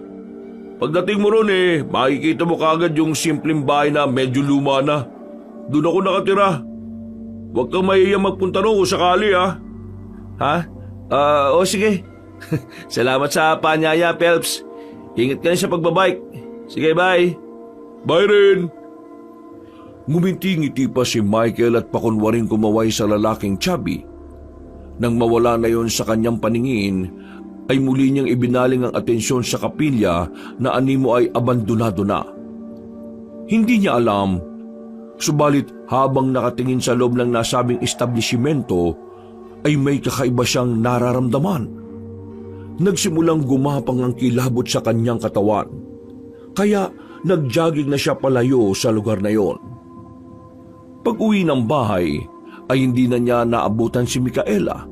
Pagdating mo ron makikita mo kagad yung simpleng bahay na medyo luma na. Doon ako nakatira. Huwag kang mahiyang magpunta ron kung sakali ha. Ha? O sige. Salamat sa panyaya, Phelps. Ingat ka rin sa pagbabike. Sige, bye. Bye rin. Nguminti-ngiti pa si Michael at pakunwaring kumaway sa lalaking chubby. Nang mawala na yon sa kanyang paningin, ay muli niyang ibinaling ang atensyon sa kapilya na animo ay abandonado na. Hindi niya alam, subalit habang nakatingin sa loob ng nasabing establishmento, ay may kakaiba siyang nararamdaman. Nagsimulang gumapang ang kilabot sa kanyang katawan, kaya nagjogging na siya palayo sa lugar na yon. Pag-uwi ng bahay ay hindi na niya naabutan si Micaela.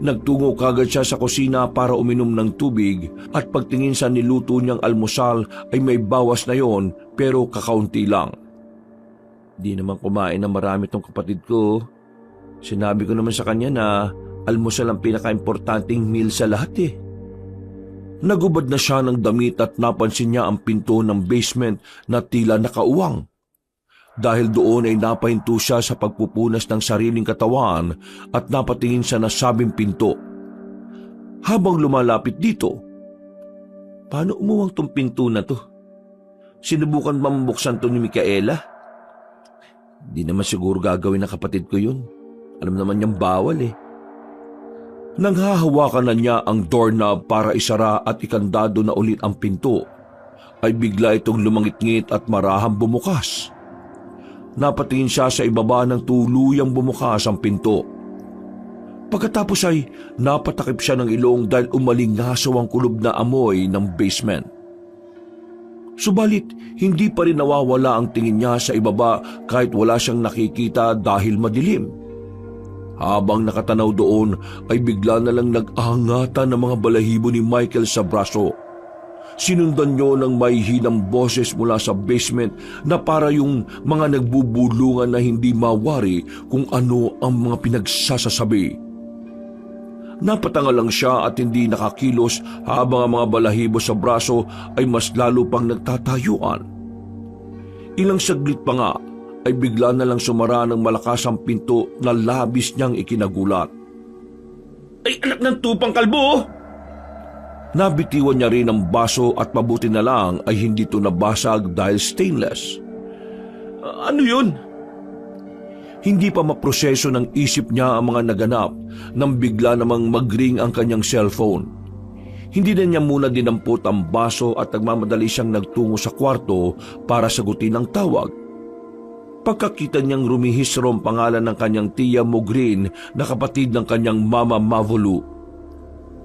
Nagtungo kagad siya sa kusina para uminom ng tubig at pagtingin sa niluto niyang almusal ay may bawas na yon pero kakaunti lang. Di naman kumain na marami tong kapatid ko. Sinabi ko naman sa kanya na almusal ang pinaka-importanting meal sa lahat Nagubad na siya ng damit at napansin niya ang pinto ng basement na tila nakauwang. Dahil doon ay napahinto siya sa pagpupunas ng sariling katawan at napatingin sa nasabing pinto. Habang lumalapit dito, paano umuwang tong pinto na to? Sinubukan ba mabuksan to ni Micaela? Di naman siguro gagawin ng kapatid ko yun. Alam naman niyang bawal Nang hahawakan na niya ang doorknob para isara at ikandado na ulit ang pinto, ay bigla itong lumangit-ngit at marahang bumukas. Napatingin siya sa ibaba ng tuluyang bumukas ang pinto. Pagkatapos ay napatakip siya ng ilong dahil umalingasaw ang kulob na amoy ng basement. Subalit, hindi pa rin nawawala ang tingin niya sa ibaba kahit wala siyang nakikita dahil madilim. Habang nakatanaw doon ay bigla na lang nag-ahangatan ng mga balahibo ni Michael sa braso. Sinundan niyo ng may hinang boses mula sa basement na para yung mga nagbubulungan na hindi mawari kung ano ang mga pinagsasasabi. Napatanga lang siya at hindi nakakilos habang ang mga balahibo sa braso ay mas lalo pang nagtatayuan. Ilang saglit pa nga ay bigla na lang sumara ng malakas ang pinto na labis niyang ikinagulat. Ay, anak ng tupang kalbo! Nabitiwan niya rin ang baso at mabuti na lang ay hindi ito nabasag dahil stainless. Ano yun? Hindi pa maproseso ng isip niya ang mga naganap nang bigla namang mag-ring ang kanyang cellphone. Hindi na niya muna dinampot ang baso at nagmamadali siyang nagtungo sa kwarto para sagutin ang tawag. Pagkakita niyang rumihis raw ang pangalan ng kanyang tiya Mogreen na kapatid ng kanyang mama Mavolu.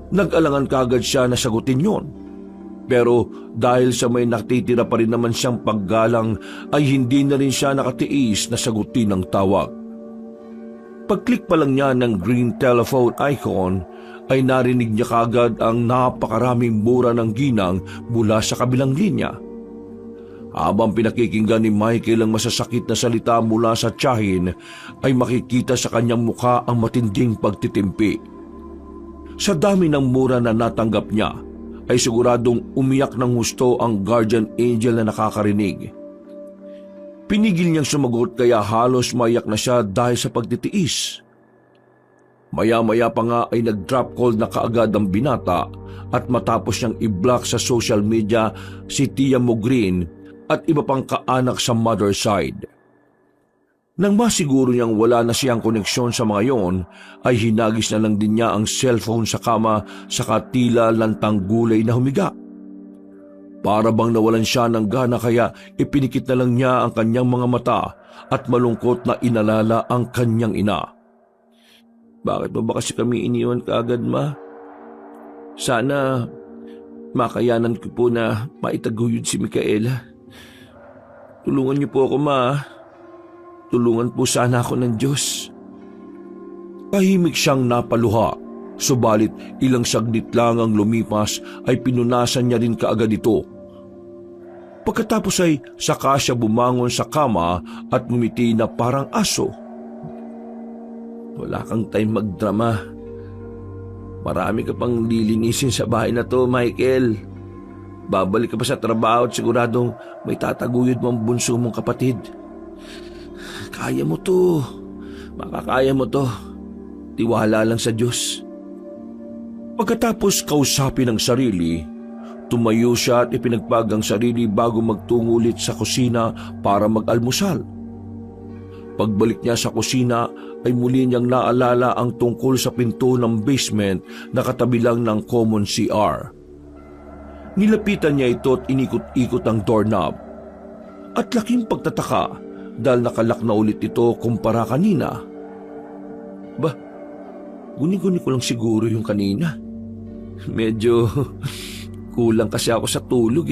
Nag-alangan kagad siya na sagutin yon. Pero dahil sa may nakitira pa rin naman siyang paggalang ay hindi na rin siya nakatiis na sagutin ang tawag. Pag-click pa lang niya ng green telephone icon ay narinig niya kagad ang napakaraming mura ng ginang mula sa kabilang linya. Habang pinakikinggan ni Michael ang masasakit na salita mula sa tiyahin ay makikita sa kanyang mukha ang matinding pagtitimpi. Sa dami ng mura na natanggap niya, ay siguradong umiyak ng husto ang guardian angel na nakakarinig. Pinigil niyang sumagot kaya halos maiyak na siya dahil sa pagtitiis. Maya-maya pa nga ay nag-drop call na kaagad ang binata at matapos niyang i-block sa social media si Tia Mogreen at iba pang kaanak sa mother side. Nang masiguro niyang wala na siyang koneksyon sa mga yon, ay hinagis na lang din niya ang cellphone sa kama sa tila lantang gulay na humiga. Para bang nawalan siya ng gana kaya ipinikit na lang niya ang kanyang mga mata at malungkot na inalala ang kanyang ina. Bakit mo ba kasi kami iniwan kaagad, ma? Sana makayanan ko po na maitaguyod si Micaela. Tulungan niyo po ako, ma. Tulungan po sana ako ng Diyos. Tahimik siyang napaluha, subalit ilang saglit lang ang lumipas ay pinunasan niya rin kaagad ito. Pagkatapos ay saka siya bumangon sa kama at ngumiti na parang aso. Wala kang time magdrama. Marami ka pang lilinisin sa bahay na to, Michael. Babalik ka pa sa trabaho at siguradong may tataguyod mo ang bunso mong kapatid. Kaya mo to. Makakaya mo to. Tiwala lang sa Diyos. Pagkatapos kausapin ang sarili, tumayo siya at ipinagpag ang sarili bago magtungo ulit sa kusina para mag-almusal. Pagbalik niya sa kusina ay muli niyang naalala ang tungkol sa pinto ng basement na katabi lang ng common CR. Nilapitan niya ito at inikot-ikot ang doorknob. At laking pagtataka dahil nakalak na ulit ito kumpara kanina. Ba, guni-guni ko lang siguro yung kanina. Medyo kulang kasi ako sa tulog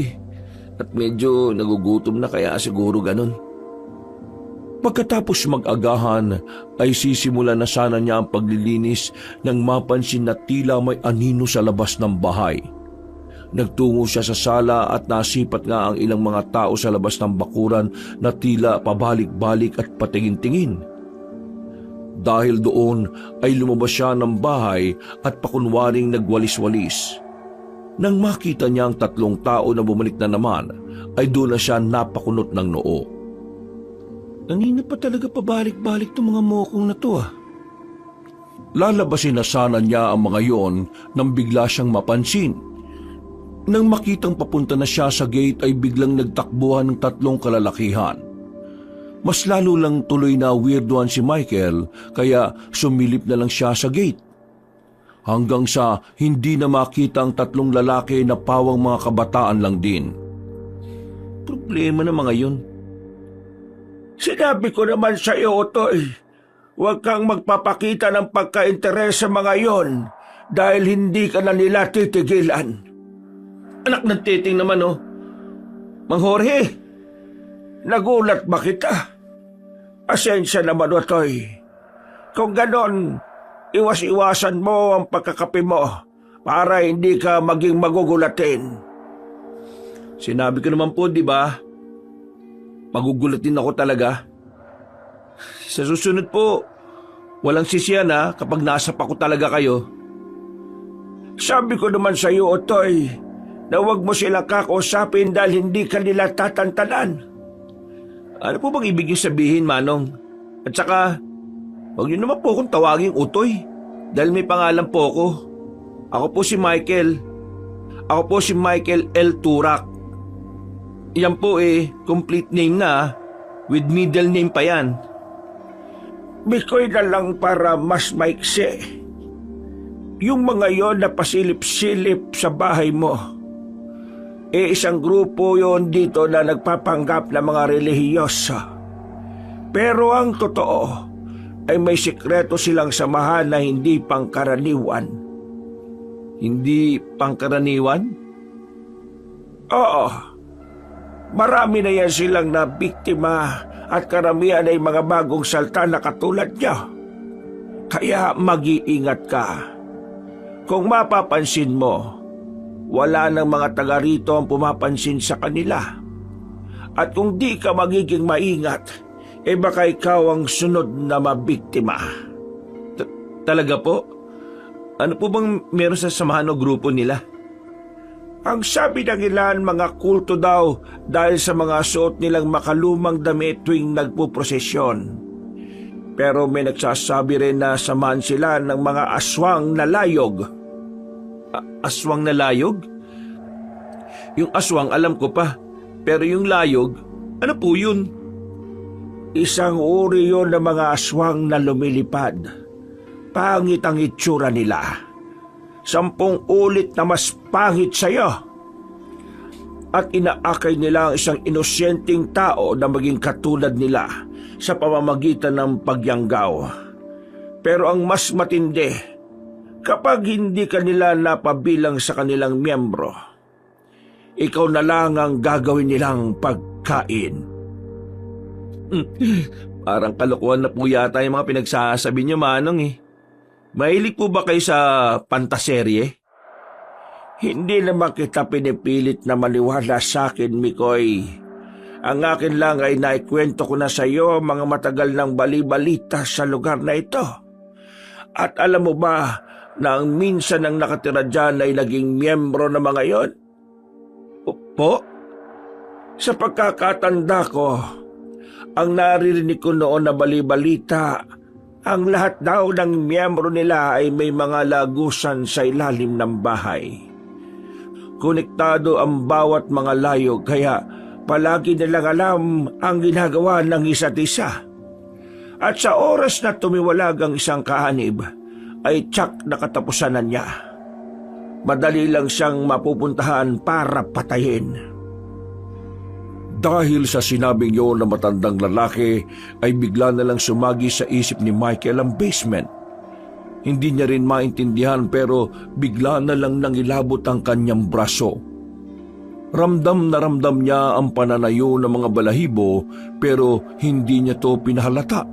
at medyo nagugutom na kaya siguro ganun. Pagkatapos mag-agahan ay sisimula na sana niya ang paglilinis nang mapansin na tila may anino sa labas ng bahay. Nagtungo siya sa sala at nasipat nga ang ilang mga tao sa labas ng bakuran na tila pabalik-balik at patingin-tingin. Dahil doon ay lumabas siya ng bahay at pakunwaring nagwalis-walis. Nang makita niya ang 3 tao na bumalik na naman, ay doon na siya napakunot ng noo. Kanina pa talaga pabalik-balik itong mga mokong na to Lalabasin na sana niya ang mga yon nang bigla siyang mapansin. Nang makitang papunta na siya sa gate ay biglang nagtakbuhan ng 3 kalalakihan. Mas lalo lang tuloy na weirdoan si Michael kaya sumilip na lang siya sa gate. Hanggang sa hindi na makita ang 3 lalaki na pawang mga kabataan lang din. Problema na mga yun. Sinabi ko naman sa iyo, Otoy, huwag kang magpapakita ng pagka-interes sa mga yon dahil hindi ka na nila titigilan. Anak ng titing naman Mang Jorge, nagulat ba kita? Asensya naman, Otoy. Kung ganon, iwas-iwasan mo ang pagkakape mo para hindi ka maging magugulatin. Sinabi ko naman po, di ba? Magugulatin ako talaga. Sa susunod po, walang sisiyan kapag nasap ako talaga kayo. Sabi ko naman sa iyo, Otoy, na huwag mo silang kakausapin dahil hindi ka nila tatantanan. Ano po bang ibig niyo sabihin, Manong? At saka, huwag niyo naman po akong tawaging Utoy dahil may pangalan po ako. Ako po si Michael. Ako po si Michael L. Turak. Yan po complete name na with middle name pa yan. Bikoy na lang para mas maiksi. Yung mga yon na pasilip-silip sa bahay mo, isang grupo yon dito na nagpapanggap na mga relihiyoso. Pero ang totoo ay may sikreto silang samahan na hindi pangkaraniwan. Hindi pangkaraniwan? Oo. Marami na yan silang nabiktima at karamihan ay mga bagong salta na katulad niya. Kaya mag-iingat ka. Kung mapapansin mo, wala nang mga taga rito ang pumapansin sa kanila. At kung di ka magiging maingat, baka ikaw ang sunod na mabiktima. Talaga po? Ano po bang meron sa samahan o grupo nila? Ang sabi ng ilan, mga kulto daw dahil sa mga suot nilang makalumang damit tuwing nagpuprosesyon. Pero may nagsasabi rin na samahan sila ng mga aswang na layog. Aswang na layog? Yung aswang alam ko pa, pero yung layog, ano po yun? Isang uri yun ng mga aswang na lumilipad. Pangit ang itsura nila. 10 ulit na mas pangit sa'yo. At inaakay nila ang isang inosyenteng tao na maging katulad nila sa pamamagitan ng pagyanggaw. Pero ang mas matindi, kapag hindi ka nila napabilang sa kanilang miyembro, ikaw na lang ang gagawin nilang pagkain. Parang kalokohan na po yata yung mga pinagsasabi niyo, Manong Mahilig po ba kayo sa pantaserye? Hindi naman kita pinipilit na maniwala sa akin, Mikoy. Ang akin lang ay naikwento ko na sa iyo mga matagal ng bali-balita sa lugar na ito. At alam mo ba, na ang minsan ang nakatira dyan ay naging miyembro ng mga yon? Po? Sa pagkakatanda ko, ang naririnig ko noon na bali-balita, ang lahat daw ng miyembro nila ay may mga lagusan sa ilalim ng bahay. Konektado ang bawat mga layog kaya palagi nilang alam ang ginagawa ng isa't isa. At sa oras na tumiwalag ang isang kaanib, ay tsak na katapusan na niya. Madali lang siyang mapupuntahan para patayin. Dahil sa sinabing yun ng matandang lalaki, ay bigla na lang sumagi sa isip ni Michael ang basement. Hindi niya rin maintindihan pero bigla na lang nangilabot ang kanyang braso. Ramdam na ramdam niya ang pananayo ng mga balahibo pero hindi niya to pinahalata.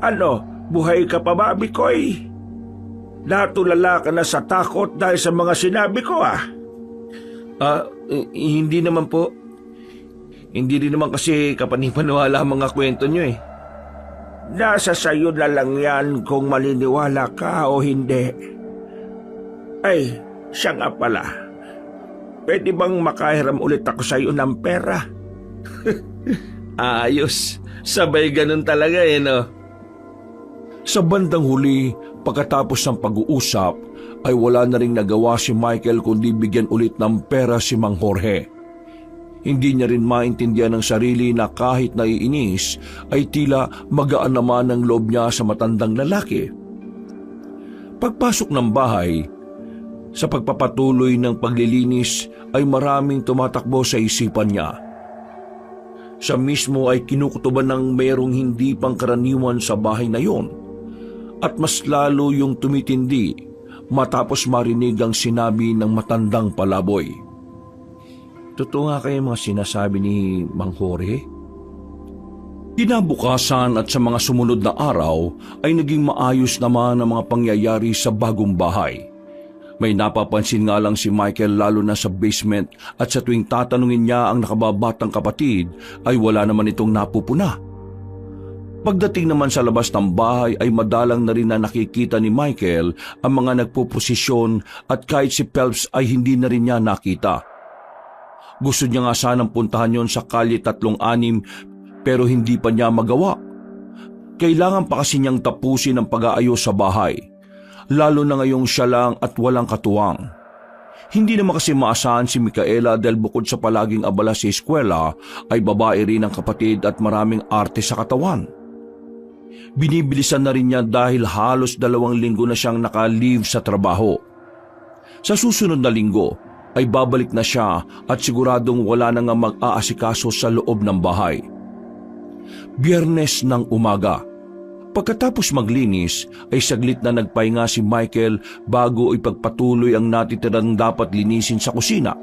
Ano, buhay ka pa ba, Bikoy? Natulala ka na sa takot dahil sa mga sinabi ko Hindi naman po. Hindi rin naman kasi kapanipaniwala ang mga kwento niyo eh. Nasa sayo na lang yan kung maliniwala ka o hindi. Ay, siya nga pala. Pwede bang makahiram ulit ako sa iyo ng pera? Ayos. Sabay ganun talaga eh, no? Sa bandang huli, pagkatapos ng pag-uusap, ay wala na ring nagawa si Michael kundi bigyan ulit ng pera si Mang Jorge. Hindi niya rin maintindihan ng sarili na kahit naiinis, ay tila magaan naman ang loob niya sa matandang lalaki. Pagpasok ng bahay, sa pagpapatuloy ng paglilinis ay maraming tumatakbo sa isipan niya. Siya mismo ay kinukutuban ng mayroong hindi pangkaraniwan sa bahay na yon. At mas lalo yung tumitindi matapos marinig ang sinabi ng matandang palaboy. Totoo nga kayo mga sinasabi ni Mang Jorge? Kinabukasan at sa mga sumunod na araw ay naging maayos naman ang mga pangyayari sa bagong bahay. May napapansin nga lang si Michael lalo na sa basement at sa tuwing tatanungin niya ang nakababatang kapatid ay wala naman itong napupuna. Pagdating naman sa labas ng bahay ay madalang na rin na nakikita ni Michael ang mga nagpuposisyon at kahit si Phelps ay hindi na rin niya nakita. Gusto niya nga sanang puntahan yon sa kalye 36 pero hindi pa niya magawa. Kailangan pa kasi niyang tapusin ang pag-aayos sa bahay, lalo na ngayong siya lang at walang katuwang. Hindi naman kasi maasahan si Micaela dahil bukod sa palaging abala sa eskwela ay babae rin ang kapatid at maraming arte sa katawan. Binibilisan na rin niya dahil halos 2 linggo na siyang naka-leave sa trabaho. Sa susunod na linggo ay babalik na siya at siguradong wala na nga mag-aasikaso sa loob ng bahay. Biyernes ng umaga. Pagkatapos maglinis ay saglit na nagpahinga si Michael bago ipagpatuloy ang natitirang dapat linisin sa kusina.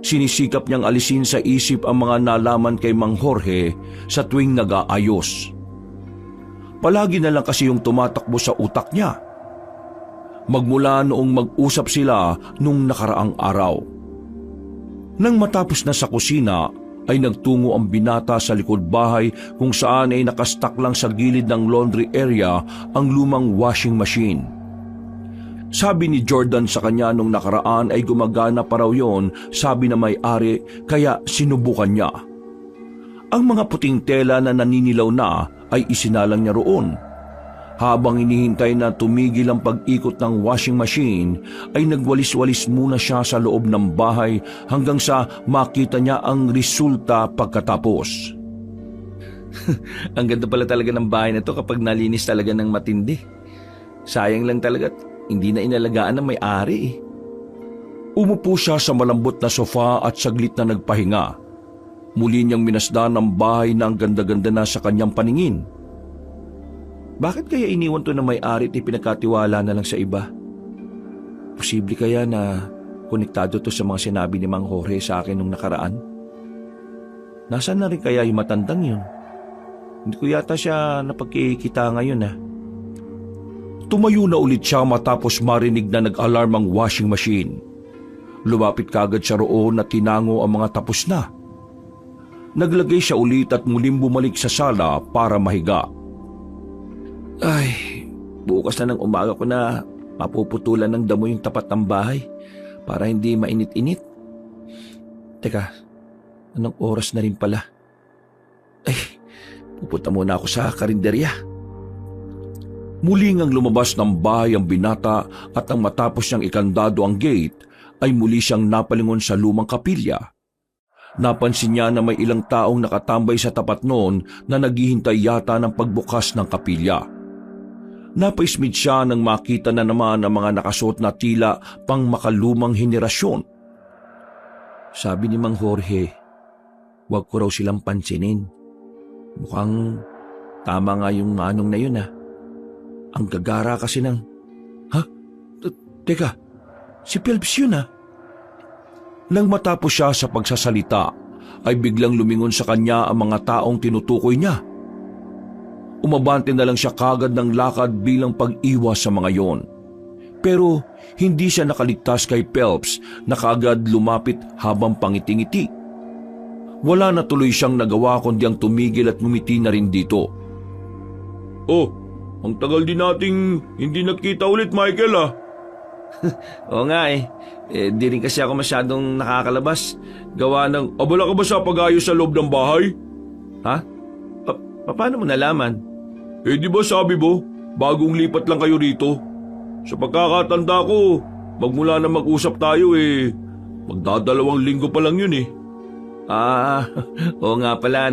Sinisikap niyang alisin sa isip ang mga nalaman kay Mang Jorge sa tuwing nag-aayos. Palagi na lang kasi yung tumatakbo sa utak niya. Magmula noong mag-usap sila nung nakaraang araw. Nang matapos na sa kusina, ay nagtungo ang binata sa likod bahay kung saan ay nakastak lang sa gilid ng laundry area ang lumang washing machine. Sabi ni Jordan sa kanya nung nakaraan ay gumagana pa raw yon, sabi na may-ari, kaya sinubukan niya. Ang mga puting tela na naninilaw na ay isinalang niya roon. Habang inihintay na tumigil ang pag-ikot ng washing machine, ay nagwalis-walis muna siya sa loob ng bahay hanggang sa makita niya ang resulta pagkatapos. Ang ganda pala talaga ng bahay na to kapag nalinis talaga ng matindi. Sayang lang talaga hindi na inalagaan ng may-ari eh. Umupo siya sa malambot na sofa at saglit na nagpahinga. Muli niyang minasdan ang bahay na ang ganda-ganda na sa kanyang paningin. Bakit kaya iniwan to na may-ari at ipinagkatiwala na lang sa iba? Posible kaya na konektado to sa mga sinabi ni Mang Jorge sa akin nung nakaraan? Nasaan na rin kaya yung matandang yun? Hindi ko yata siya napagkikita ngayon Tumayo na ulit siya matapos marinig na nag-alarm ang washing machine. Lumapit kagad siya roon at tinango ang mga tapos na. Naglagay siya ulit at muling bumalik sa sala para mahiga. Ay, bukas na ng umaga ko na mapuputulan ng damo yung tapat ng bahay para hindi mainit-init. Teka, anong oras na rin pala? Ay, pupunta muna ako sa karinderya. Muli ngang lumabas ng bahay ang binata at ang matapos niyang ikandado ang gate, ay muli siyang napalingon sa lumang kapilya. Napansin niya na may ilang taong nakatambay sa tapat noon na naghihintay yata ng pagbukas ng kapilya. Napaismid siya nang makita na naman ang mga nakasuot na tila pang makalumang henerasyon. Sabi ni Mang Jorge, huwag ko raw silang pansinin. Mukhang tama nga yung manong na yun. Ang gagara kasi ng... Ha? Teka, si Phelps yun . Nang matapos siya sa pagsasalita, ay biglang lumingon sa kanya ang mga taong tinutukoy niya. Umabante na lang siya kagad ng lakad bilang pag-iwas sa mga yon. Pero hindi siya nakaligtas kay Phelps na kagad lumapit habang pangitingiti. Wala na tuloy siyang nagawa kundi ang tumigil at ngumiti na rin dito. Oh, ang tagal din nating hindi nagkita ulit, Michael . Oo nga di rin kasi ako masyadong nakakalabas. Gawa ng... Abala ka ba sa pag-ayos sa loob ng bahay? Ha? Paano mo nalaman? Di ba sabi mo, bagong lipat lang kayo rito? Sa pagkakatanda ko, magmula na mag-usap tayo magdadalawang linggo pa lang yun . Oo nga pala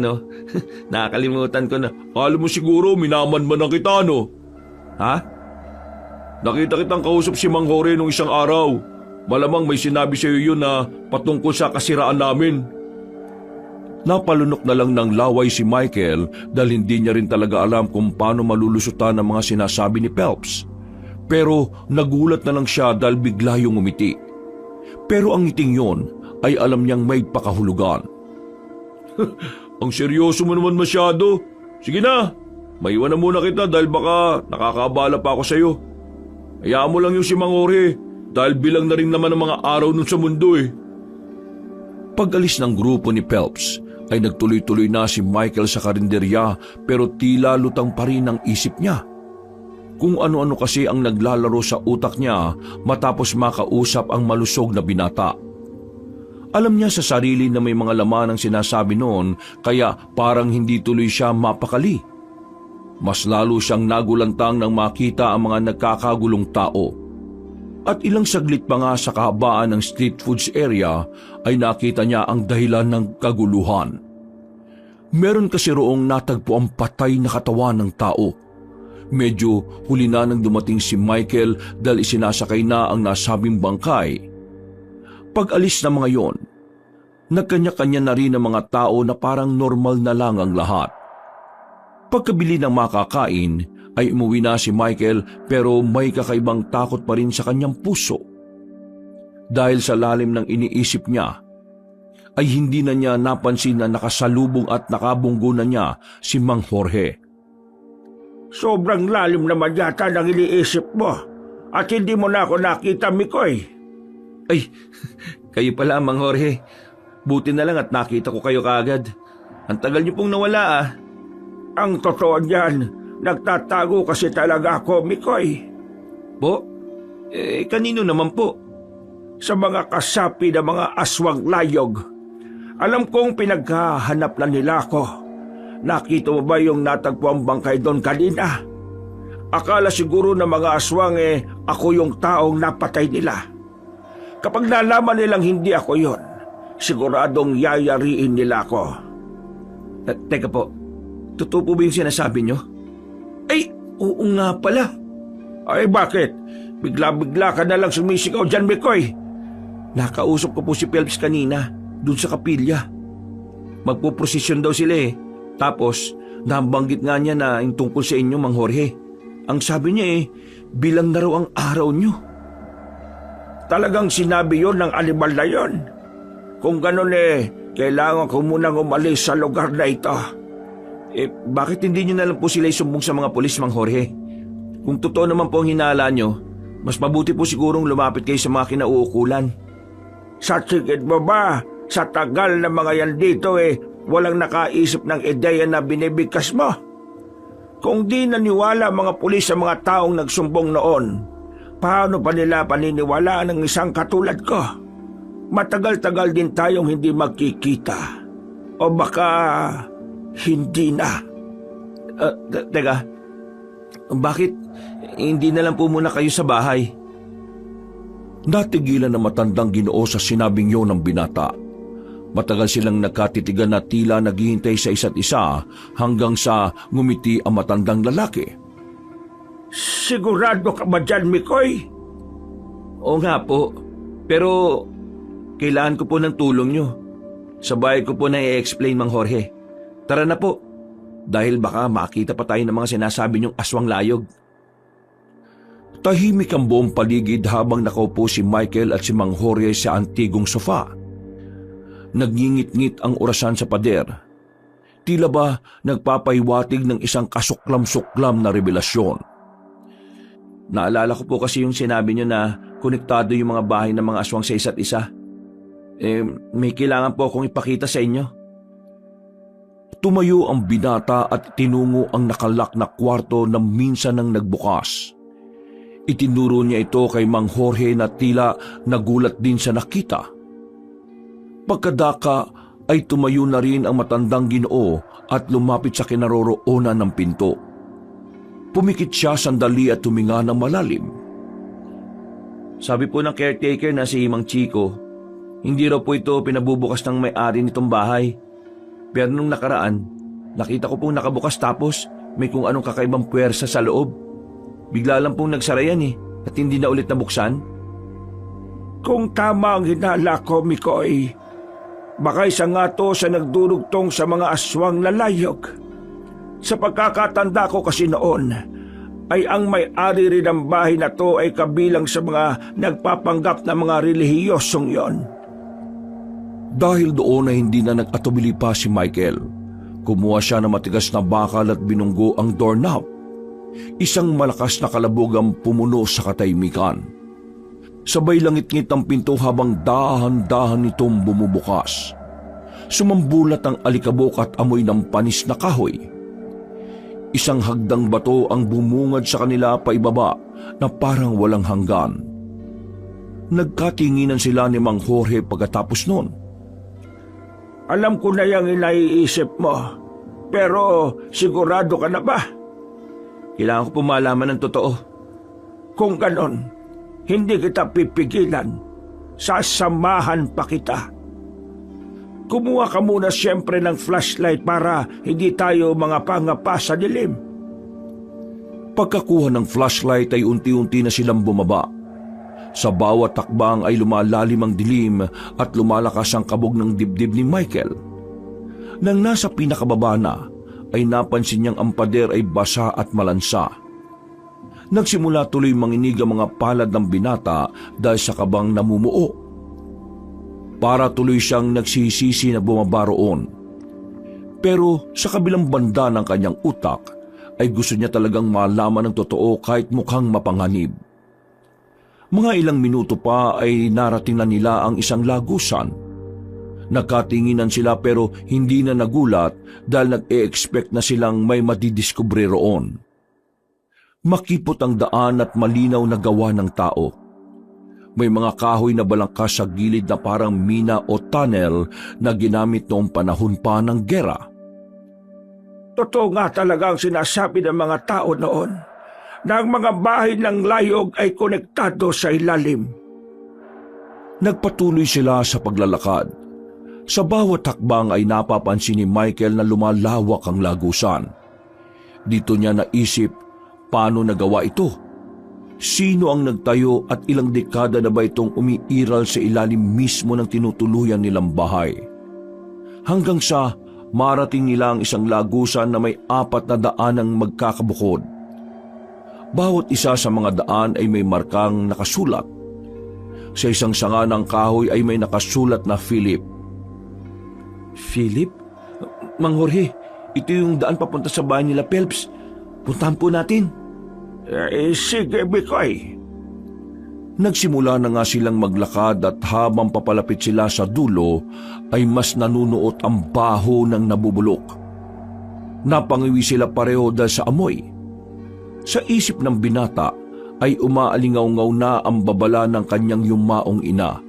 Nakakalimutan ko na. Akala mo siguro minaman-man ang kita Ha? Nakita kitang kausap si Mang Jorge nung isang araw. Malamang may sinabi sa iyo yun na patungkol sa kasiraan namin. Napalunok na lang ng laway si Michael dahil hindi niya rin talaga alam kung paano malulusutan ang mga sinasabi ni Phelps. Pero nagulat na lang siya dahil bigla yung umiti. Pero ang ngiting yon ay alam niyang may pakahulugan. Ang seryoso mo naman masyado. Sige na, maiwan na muna kita dahil baka nakakaabala pa ako sa iyo. Hayaan mo lang yung si Mang Jorge dahil bilang na rin naman ang mga araw nun sa mundo . Pag-alis ng grupo ni Phelps ay nagtuloy-tuloy na si Michael sa karinderya pero tila lutang pa rin ang isip niya. Kung ano-ano kasi ang naglalaro sa utak niya matapos makausap ang malusog na binata. Alam niya sa sarili na may mga laman ang sinasabi noon kaya parang hindi tuloy siya mapakali. Mas lalo siyang nagulantang nang makita ang mga nagkakagulong tao. At ilang saglit pa nga sa kahabaan ng street foods area ay nakita niya ang dahilan ng kaguluhan. Meron kasi roong natagpo ang patay na katawan ng tao. Medyo huli na nang dumating si Michael dahil isinasakay na ang nasabing bangkay. Pag-alis ng mga yon, nagkanya-kanya na rin ang mga tao na parang normal na lang ang lahat. Pagkabili ng makakain ay umuwi na si Michael pero may kakaibang takot pa rin sa kanyang puso. Dahil sa lalim ng iniisip niya, ay hindi na niya napansin na nakasalubong at nakabunggo na niya si Mang Jorge. Sobrang lalim naman yata ng iniisip mo at hindi mo na ako nakita, Mikoy. Ay, kayo pala, Mang Jorge. Buti na lang at nakita ko kayo kaagad. Ang tagal niyo pong nawala Ang totoo niyan, nagtatago kasi talaga ako, Mikoy. Po? Kanino naman po? Sa mga kasapi na mga aswang layog. Alam kong pinaghahanap na nila ako. Nakita mo ba yung natagpuang bangkay doon kanina? Akala siguro ng mga aswang ako yung taong napatay nila. Kapag nalaman nilang hindi ako yon, siguradong yayariin nila ako. Teka po, totoo po ba yung sinasabi nyo? Ay, oo nga pala. Ay bakit? Bigla-bigla ka na lang sumisigaw dyan, Mikoy. Nakausap ko po si Phelps kanina, dun sa kapilya. Magpuprosesyon daw sila Tapos, nabanggit nga niya na yung tungkol sa inyo, Mang Jorge. Ang sabi niya bilang na raw ang araw nyo. Talagang sinabi yon ng animal na yon. Kung ganun kailangan ko munang umalis sa lugar na ito. Bakit hindi nyo na lang po sila isumbong sa mga pulis, Mang Jorge? Kung totoo naman po ang hinala nyo, mas mabuti po sigurong lumapit kayo sa mga kinauukulan. Sa tingin mo ba, sa tagal na mga yan dito walang nakaisip ng ideya na binibigkas mo? Kung di naniwala mga pulis sa mga taong nagsumbong noon, paano pa nila paniniwalaan ng isang katulad ko? Matagal-tagal din tayong hindi magkikita. O baka hindi na. Teka, bakit hindi na lang po muna kayo sa bahay? Natigilan na matandang Ginoo sa sinabing yun ng binata. Matagal silang nagkatitigan na tila naghihintay sa isa't isa hanggang sa ngumiti ang matandang lalaki. Sigurado ka ba dyan, Mikoy? Oo nga po, pero kailangan ko po ng tulong nyo. Sa bahay ko po na i-explain, Mang Jorge. Tara na po, dahil baka makita pa tayo ng mga sinasabi nyong aswang layog. Tahimik ang buong paligid habang nakaupo si Michael at si Mang Jorge sa antigong sofa. Nagngingit-ngit ang orasan sa pader. Tila ba nagpapaiwatig ng isang kasuklam-suklam na revelasyon. Naalala ko po kasi yung sinabi nyo na konektado yung mga bahay ng mga aswang sa isa't isa. May kailangan po akong ipakita sa inyo. Tumayo ang binata at tinungo ang nakalak na kwarto na minsan nang nagbukas. Itinuro niya ito kay Mang Jorge na tila nagulat din sa nakita. Pagkadaka ay tumayo na rin ang matandang Ginoo at lumapit sa kinaroroonan ng pinto. Pumikit siya sandali at tuminga ng malalim. Sabi po ng caretaker na si Mang Chico, hindi raw po ito pinabubukas ng may-ari nitong bahay. Pero nung nakaraan, nakita ko pong nakabukas tapos may kung anong kakaibang puwersa sa loob. Bigla lang pong nagsara yan at hindi na ulit nabuksan. Kung tama ang hinala ko, Mikoy, baka isa nga to sa nagdurugtong sa mga aswang lalayog. Sa pagkakatanda ko kasi noon, ay ang may-ari rin ng bahay na to ay kabilang sa mga nagpapanggap na mga relihiyosong yon. Dahil doon ay hindi na nag-atubili pa si Michael. Kumuha siya ng matigas na bakal at binunggo ang doorknob. Isang malakas na kalabog ang pumuno sa katahimikan. Sabay langit-ngit ang pinto habang dahan-dahan itong bumubukas. Sumambulat ang alikabok at amoy ng panis na kahoy. Isang hagdang bato ang bumungad sa kanila paibaba na parang walang hanggan. Nagkatinginan sila ni Mang Jorge pagkatapos noon. Alam ko na yung inaiisip mo, pero sigurado ka na ba? Kailangan ko po malaman ng totoo. Kung ganon, hindi kita pipigilan. Sasamahan pa kita. Kumuha ka muna siyempre ng flashlight para hindi tayo mga pangapa sa dilim. Pagkakuha ng flashlight ay unti-unti na silang bumaba. Sa bawat takbang ay lumalalim ang dilim at lumalakas ang kabog ng dibdib ni Michael. Nang nasa pinakababa na, ay napansin niyang ang pader ay basa at malansa. Nagsimula tuloy manginig ang mga palad ng binata dahil sa kabang namumuo. Para tuloy siyang nagsisisi na bumaba roon. Pero sa kabilang banda ng kanyang utak, ay gusto niya talagang malaman ng totoo kahit mukhang mapanganib. Mga ilang minuto pa ay narating na nila ang isang lagusan. Nagkatinginan sila pero hindi na nagulat dahil nag-e-expect na silang may madidiskubre roon. Makipot ang daan at malinaw na gawa ng tao. May mga kahoy na balangkas sa gilid na parang mina o tunnel na ginamit noong panahon pa ng gera. Totoo nga talaga ang sinasabi ng mga tao noon na ang mga bahay ng layog ay konektado sa ilalim. Nagpatuloy sila sa paglalakad. Sa bawat hakbang ay napapansin ni Michael na lumalawak ang lagusan. Dito niya naisip paano nagawa ito. Sino ang nagtayo at ilang dekada na ba itong umiiral sa ilalim mismo ng tinutuluyan nilang bahay? Hanggang sa marating nila ang isang lagusan na may 4 na daanang magkakabukod. Bawat isa sa mga daan ay may markang nakasulat. Sa isang sanga ng kahoy ay may nakasulat na Philip. Philip? Mang Jorge, ito yung daan papunta sa bahay nila Phelps. Puntahan po natin. Sige, Mikoy. Nagsimula na nga silang maglakad at habang papalapit sila sa dulo ay mas nanunuot ang baho ng nabubulok. Napangiwi sila pareho dahil sa amoy. Sa isip ng binata ay umaalingaw-ngaw na ang babala ng kanyang yumaong ina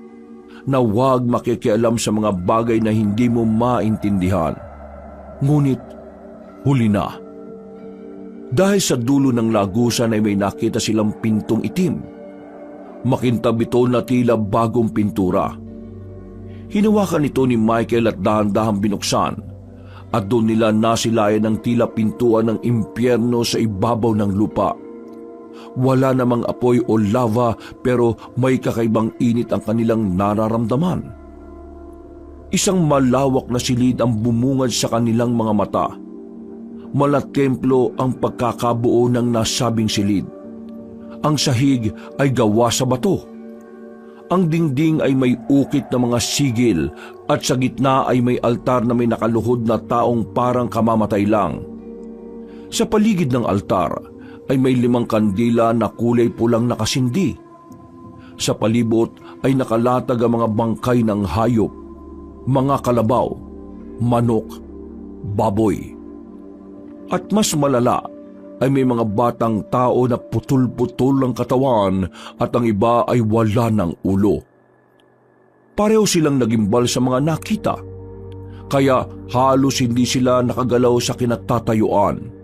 na huwag makikialam sa mga bagay na hindi mo maintindihan. Ngunit huli na. Dahil sa dulo ng lagusan ay may nakita silang pintong itim. Makintab ito na tila bagong pintura. Hinawakan ito ni Michael at dahan-dahang binuksan at doon nila nasilayan ng tila pintuan ng impyerno sa ibabaw ng lupa. Wala namang apoy o lava pero may kakaibang init ang kanilang nararamdaman. Isang malawak na silid ang bumungad sa kanilang mga mata. Malatemplo ang pagkakabuo ng nasabing silid. Ang sahig ay gawa sa bato. Ang dingding ay may ukit na mga sigil at sa gitna ay may altar na may nakaluhod na taong parang kamamatay lang. Sa paligid ng altar ay may 5 kandila na kulay pulang nakasindi. Sa palibot ay nakalatag ang mga bangkay ng hayop, mga kalabaw, manok, baboy. At mas malala ay may mga batang tao na putol-putol ang katawan at ang iba ay wala ng ulo. Pareho silang nagimbal sa mga nakita, kaya halos hindi sila nakagalaw sa kinatatayuan.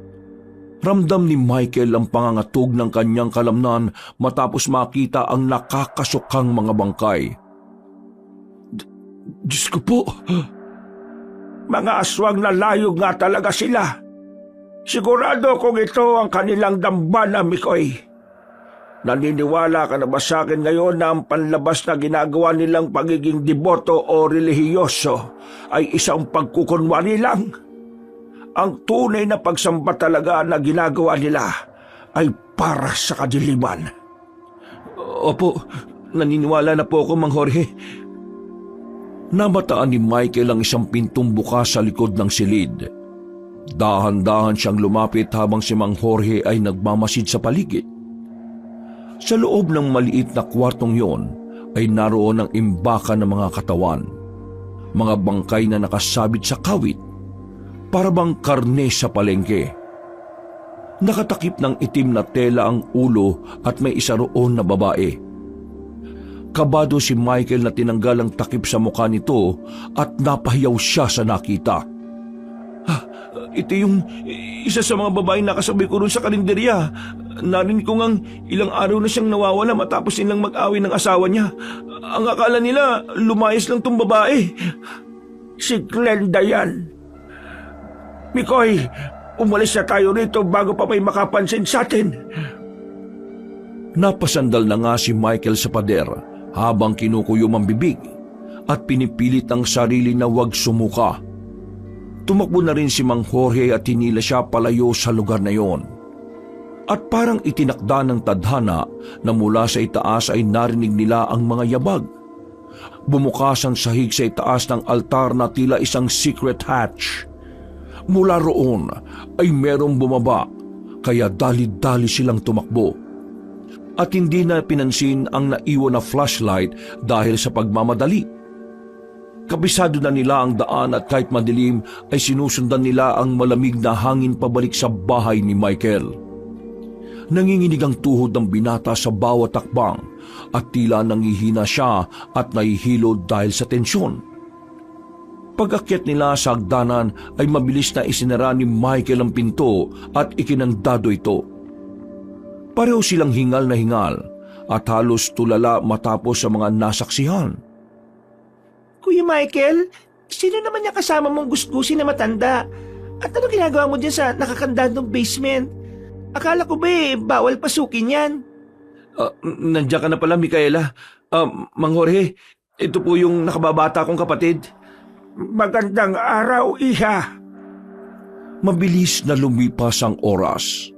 Ramdam ni Michael ang pangangatog ng kanyang kalamnan matapos makita ang nakakasukang mga bangkay. Diyos ko po, mga aswang na layog nga talaga sila. Sigurado kung ito ang kanilang dambana, Mikoy. Naniniwala ka na ba sa akin ngayon na ang panlabas na ginagawa nilang pagiging deboto o relihiyoso ay isang pagkukunwari lang? Ang tunay na pagsamba talaga na ginagawa nila ay para sa kadiliman. Opo, naniniwala na po ako, Mang Jorge. Namataan ni Michael ang isang pintong bukas sa likod ng silid. Dahan-dahan siyang lumapit habang si Mang Jorge ay nagmamasid sa paligid. Sa loob ng maliit na kwartong yon ay naroon ang imbakan ng mga katawan. Mga bangkay na nakasabit sa kawit, para bang karne sa palengke. Nakatakip ng itim na tela ang ulo at may isa roon na babae. Kabado si Michael na tinanggal ang takip sa mukha nito at napahiyaw siya sa nakita. Ito yung isa sa mga babaeng nakasabay ko rin sa karinderya. Narinig ko ngang ilang araw na siyang nawawala matapos nilang mag-away ng asawa niya. Ang akala nila, lumayas lang tong babae. Si Glenda yan. Mikoy, umalis na tayo rito bago pa may makapansin sa atin. Napasandal na nga si Michael sa pader habang kinukuyom ang bibig at pinipilit ang sarili na huwag sumuka. Tumakbo na rin si Mang Jorge at hinila siya palayo sa lugar na yon. At parang itinakda ng tadhana na mula sa itaas ay narinig nila ang mga yabag. Bumukas ang sahig sa itaas ng altar na tila isang secret hatch. Mula roon ay merong bumaba, kaya dali-dali silang tumakbo. At hindi na pinansin ang naiwan na flashlight dahil sa pagmamadali. Kabisado na nila ang daan at kahit madilim ay sinusundan nila ang malamig na hangin pabalik sa bahay ni Michael. Nanginginig ang tuhod ng binata sa bawat takbang at tila nangihina siya at nahihilo dahil sa tensyon. Pag-akyat nila sa hagdanan ay mabilis na isinara ni Michael ang pinto at ikinandado ito. Pareho silang hingal na hingal at halos tulala matapos sa mga nasaksihan. Kuya Michael, sino naman yung kasama mong gusgusin na matanda? At ano ginagawa mo dyan sa nakakandadong basement? Akala ko ba bawal pasukin yan? Nandiyan ka na pala, Micaela. Mang Jorge, ito po yung nakababata kong kapatid. Magandang araw, iha. Mabilis na lumipas ang oras.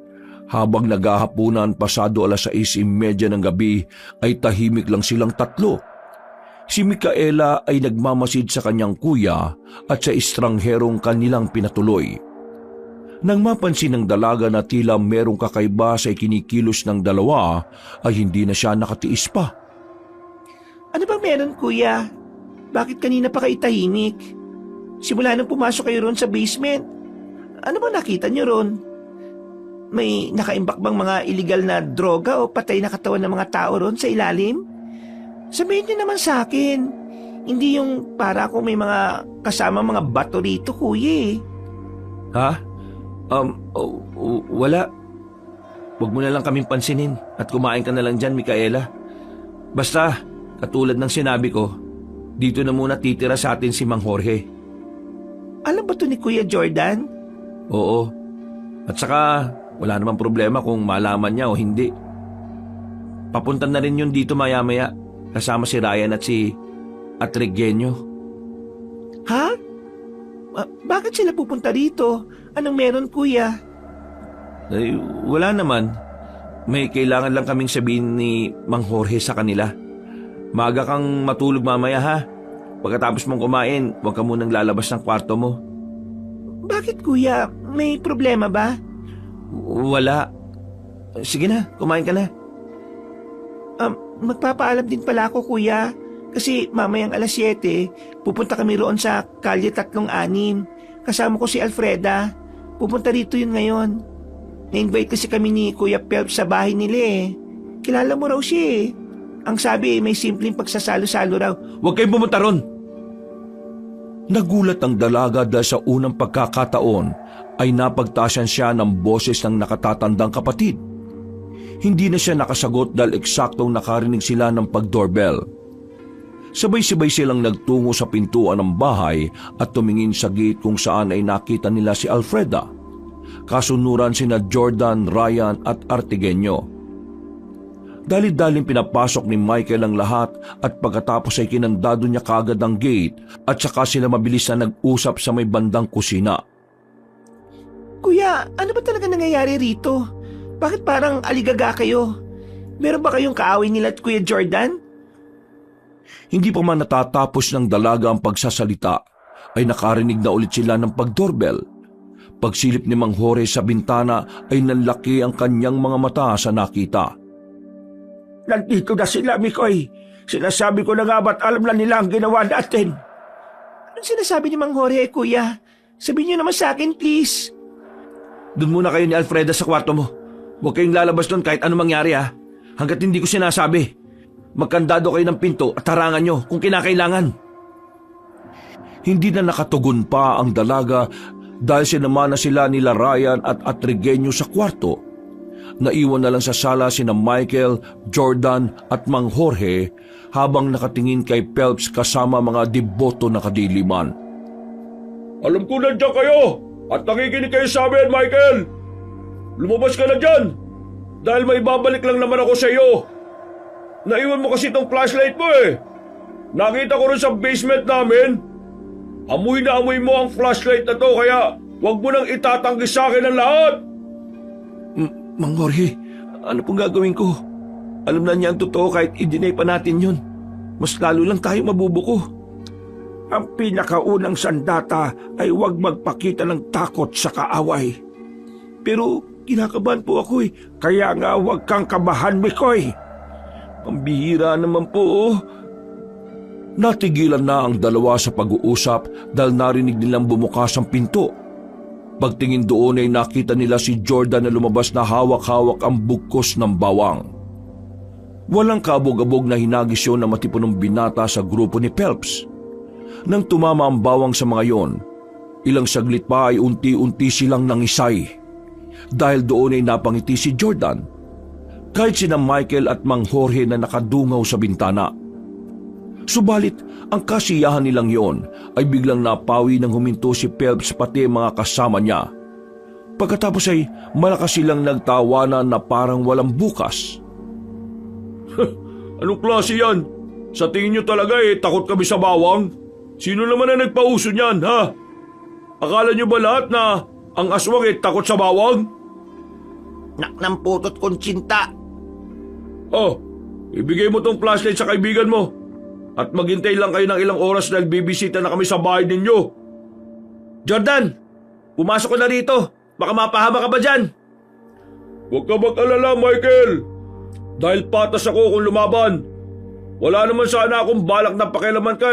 Habang naghahapunan pasado 6:30 ng gabi ay tahimik lang silang tatlo. Si Micaela ay nagmamasid sa kanyang kuya at sa estrangherong kanilang pinatuloy. Nang mapansin ng dalaga na tila merong kakaiba sa ikinikilos ng dalawa, ay hindi na siya nakatiis pa. Ano bang meron, kuya? Bakit kanina pa kayo tahimik? Simula nang pumasok kayo roon sa basement, Ano ba nakita niyo ron? May nakaimbak bang mga illegal na droga o patay na katawan ng mga tao ron sa ilalim? Sabihin niyo naman sa akin. Hindi yung para kung may mga kasama mga bato rito, kuya eh. Ha? Wala. Huwag mo na lang kaming pansinin at kumain ka na lang dyan, Micaela. Basta, katulad ng sinabi ko, dito na muna titira sa atin si Mang Jorge. Alam ba to ni Kuya Jordan? Oo. At saka, wala namang problema kung malaman niya o hindi. Papunta na rin yun dito maya-maya, kasama si Ryan at si Atrigenio. Ha? Bakit sila pupunta rito? Anong meron, kuya? Eh, wala naman. May kailangan lang kaming sabihin ni Mang Jorge sa kanila. Maaga kang matulog mamaya ha. Pagkatapos mong kumain, huwag ka munang lalabas ng kwarto mo. Bakit, kuya? May problema ba? Wala. Sige na, kumain ka na. Magpapaalam din pala ako, kuya. Kasi mamayang alas 7, pupunta kami roon sa Kalye 36. Kasama ko si Alfreda. Pupunta rito yun ngayon. Na-invite kasi kami ni Kuya Phelps sa bahay nila eh. Kilala mo raw siya eh. Ang sabi may simpleng pagsasalo-salo raw. Huwag kayong pumunta ron. Nagulat ang dalaga dahil sa unang pagkakataon ay napagtasan siya ng boses ng nakatatandang kapatid. Hindi na siya nakasagot dahil eksaktong nakarinig sila ng pag-doorbell. Sabay-sabay silang nagtungo sa pintuan ng bahay at tumingin sa gate kung saan ay nakita nila si Alfreda. Kasunuran sina Jordan, Ryan at Artigenio. Dali-daling pinapasok ni Michael ang lahat at pagkatapos ay kinandado niya kaagad ang gate at saka sila mabilis na nag-usap sa may bandang kusina. Kuya, ano ba talaga nangyayari rito? Bakit parang aligaga kayo? Meron ba kayong kaaway nila at Kuya Jordan? Hindi pa man natatapos ng dalaga ang pagsasalita ay nakarinig na ulit sila ng pag-doorbell. Pagsilip ni Mang Jorge sa bintana ay nanlaki ang kanyang mga mata sa nakita. Nandito na sila, Mikoy. Sinasabi ko na nga ba't alam na nila ang ginawa natin? Anong sinasabi ni Mang Jorge, kuya? Sabihin niyo naman sa akin, please. Doon muna kayo ni Alfreda sa kwarto mo. Huwag kayong lalabas doon kahit ano mangyari ha. Hanggat hindi ko sinasabi. Magkandado kayo ng pinto at harangan nyo kung kinakailangan. Hindi na nakatugon pa ang dalaga dahil sinama na sila nila Ryan at Atrigenio sa kwarto. Naiwan na lang sa sala sina Michael, Jordan at Mang Jorge habang nakatingin kay Phelps kasama mga deboto na kadiliman. Alam ko nandiyan kayo at nakikinig kayo sa amin, Michael. Lumabas ka na dyan dahil may babalik lang naman ako sa iyo. Naiwan mo kasi itong flashlight mo eh. Nakita ko rin sa basement namin. Amoy na amoy mo ang flashlight na to kaya huwag mo nang itatanggi sa akin ang lahat. Mang Jorge, ano pong gagawin ko? Alam na niya ang totoo kahit i-deny pa natin yun. Mas lalo lang tayo mabubuko. Ang pinakaunang sandata ay huwag magpakita ng takot sa kaaway. Pero kinakabahan po ako eh. Kaya nga huwag kang kabahan, Mikoy. Pambihira naman po oh. Natigilan na ang dalawa sa pag-uusap dahil narinig nilang bumukas ang pinto. Pagtingin doon ay nakita nila si Jordan na lumabas na hawak-hawak ang bugkos ng bawang. Walang kabog-abog na hinagis yun na matipunong binata sa grupo ni Phelps. Nang tumama ang bawang sa mga yon, ilang saglit pa ay unti-unti silang nangisay. Dahil doon ay napangiti si Jordan, kahit sina Michael at Mang Jorge na nakadungaw sa bintana. Subalit, ang kasiyahan nilang yon ay biglang napawi nang huminto si Phelps pati mga kasama niya. Pagkatapos ay malakas silang nagtawanan na parang walang bukas. Anong klase yan? Sa tingin nyo talaga takot kami sa bawang? Sino naman na nagpauso niyan, ha? Akala nyo ba lahat na ang aswang takot sa bawang? Naknamputot kong tsinta. Oh, ibigay mo tong flashlight sa kaibigan mo. At maghintay lang kayo ng ilang oras dahil bibisita na kami sa bahay ninyo. Jordan, pumasok ko na rito. Baka mapahama ka ba dyan? Huwag ka mag-alala, Michael. Dahil patas ako kung lumaban. Wala naman sana akong balak na pakialaman ka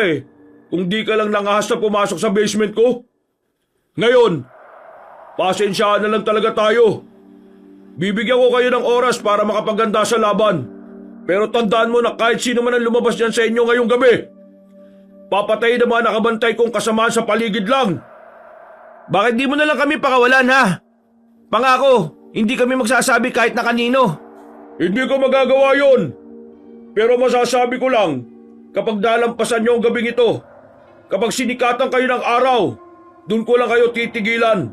kung di ka lang nangahas na pumasok sa basement ko. Ngayon, Pasensyahan na lang talaga tayo. Bibigyan ko kayo ng oras para makapaganda sa laban. Pero tandaan mo na kahit sino man ang lumabas dyan sa inyo ngayong gabi, papatayin naman nakabantay kong kasamaan sa paligid lang. Bakit di mo na lang kami pakawalan ha? Pangako, hindi kami magsasabi kahit na kanino. Hindi ko magagawa yon. Pero masasabi ko lang, kapag nalampasan niyo ang gabing ito, kapag sinikatan kayo ng araw, dun ko lang kayo titigilan.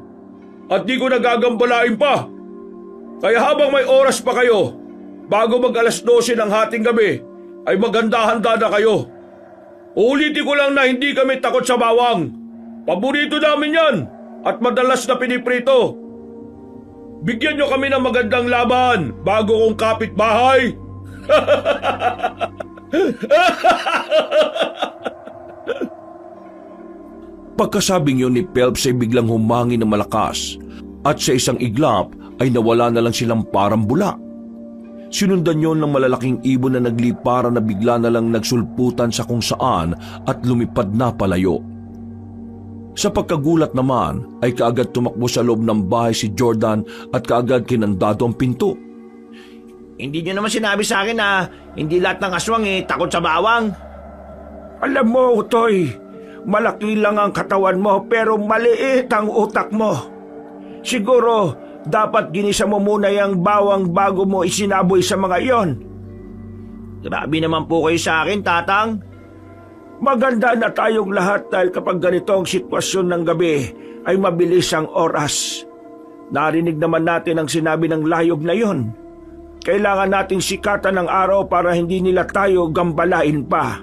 At di ko nagagambalain pa. Kaya habang may oras pa kayo, bago mag 12:00 ng hating gabi, ay maganda-handa na kayo. Ulitin ko lang na hindi kami takot sa bawang. Paborito namin yan at madalas na piniprito. Bigyan nyo kami ng magandang laban bago kong kapitbahay. Pagkasabing yun ni Phelps ay biglang humangin ng malakas at sa isang iglap ay nawala na lang silang parang bula. Sinundan yon ng malalaking ibon na nagliparan na bigla na lang nagsulputan sa kung saan at lumipad na palayo. Sa pagkagulat naman ay kaagad tumakbo sa loob ng bahay si Jordan at kaagad kinandado ang pinto. Hindi nyo naman sinabi sa akin na hindi lahat ng aswang takot sa bawang. Alam mo, Utoy, malaki lang ang katawan mo pero maliit ang utak mo. Siguro, dapat ginisa mo muna yung bawang bago mo isinaboy sa mga iyon. Grabe naman po kayo sa akin, Tatang. Maganda na tayong lahat dahil kapag ganito ang sitwasyon ng gabi ay mabilis ang oras. Narinig naman natin ang sinabi ng layog na yon. Kailangan nating sikatan ng araw para hindi nila tayo gambalain pa.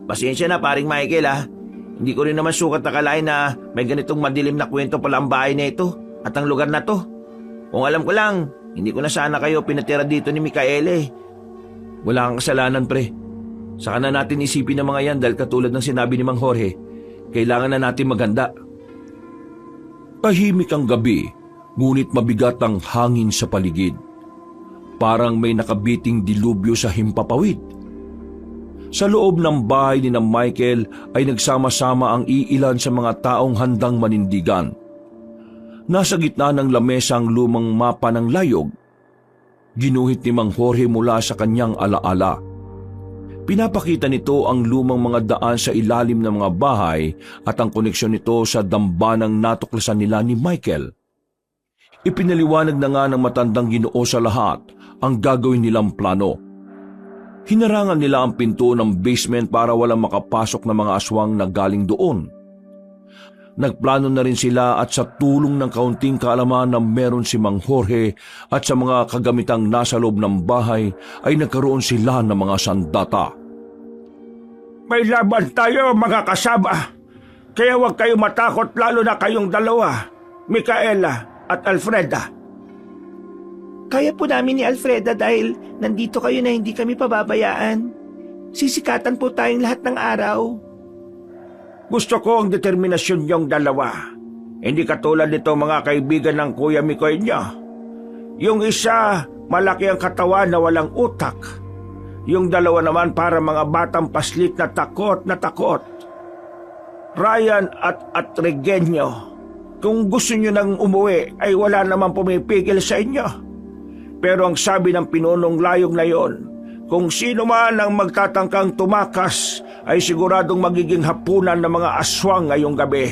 Pasensya na, paring Michael ha. Hindi ko rin naman sukat nakalain na may ganitong madilim na kwento pala ang bahay na ito at ang lugar na to. Kung alam ko lang, hindi ko na sana kayo pinatira dito ni Micaele. Wala kang kasalanan, pre. Saka na natin isipin ng mga yan dahil katulad ng sinabi ni Mang Jorge, kailangan na natin maganda. Tahimik ang gabi, ngunit mabigat ang hangin sa paligid. Parang may nakabiting dilubyo sa himpapawid. Sa loob ng bahay ni Michael ay nagsama-sama ang iilan sa mga taong handang manindigan. Nasa gitna ng lamesa ang lumang mapa ng layog. Ginuhit ni Mang Jorge mula sa kanyang alaala. Pinapakita nito ang lumang mga daan sa ilalim ng mga bahay at ang koneksyon nito sa dambanang natuklasan nila ni Michael. Ipinaliwanag na nga ng matandang Ginoo sa lahat ang gagawin nilang plano. Hinarangan nila ang pinto ng basement para walang makapasok na mga aswang na galing doon. Nagplano na rin sila at sa tulong ng kaunting kaalaman na meron si Mang Jorge at sa mga kagamitang nasa loob ng bahay ay nagkaroon sila ng mga sandata. May laban tayo mga kasama. Kaya huwag kayo matakot lalo na kayong dalawa, Micaela at Alfreda. Kaya po namin ni Alfreda dahil nandito kayo na hindi kami pababayaan. Sisikatan po tayong lahat ng araw. Gusto ko ang determinasyon niyong dalawa. Hindi katulad nito mga kaibigan ng Kuya Mikoy niyo. Yung isa, malaki ang katawan na walang utak. Yung dalawa naman para mga batang paslit na takot na takot. Ryan at Regenio, kung gusto niyo nang umuwi ay wala namang pumipigil sa inyo. Pero ang sabi ng pinunong layog na yon, kung sino man ang magtatangkang tumakas ay siguradong magiging hapunan ng mga aswang ngayong gabi.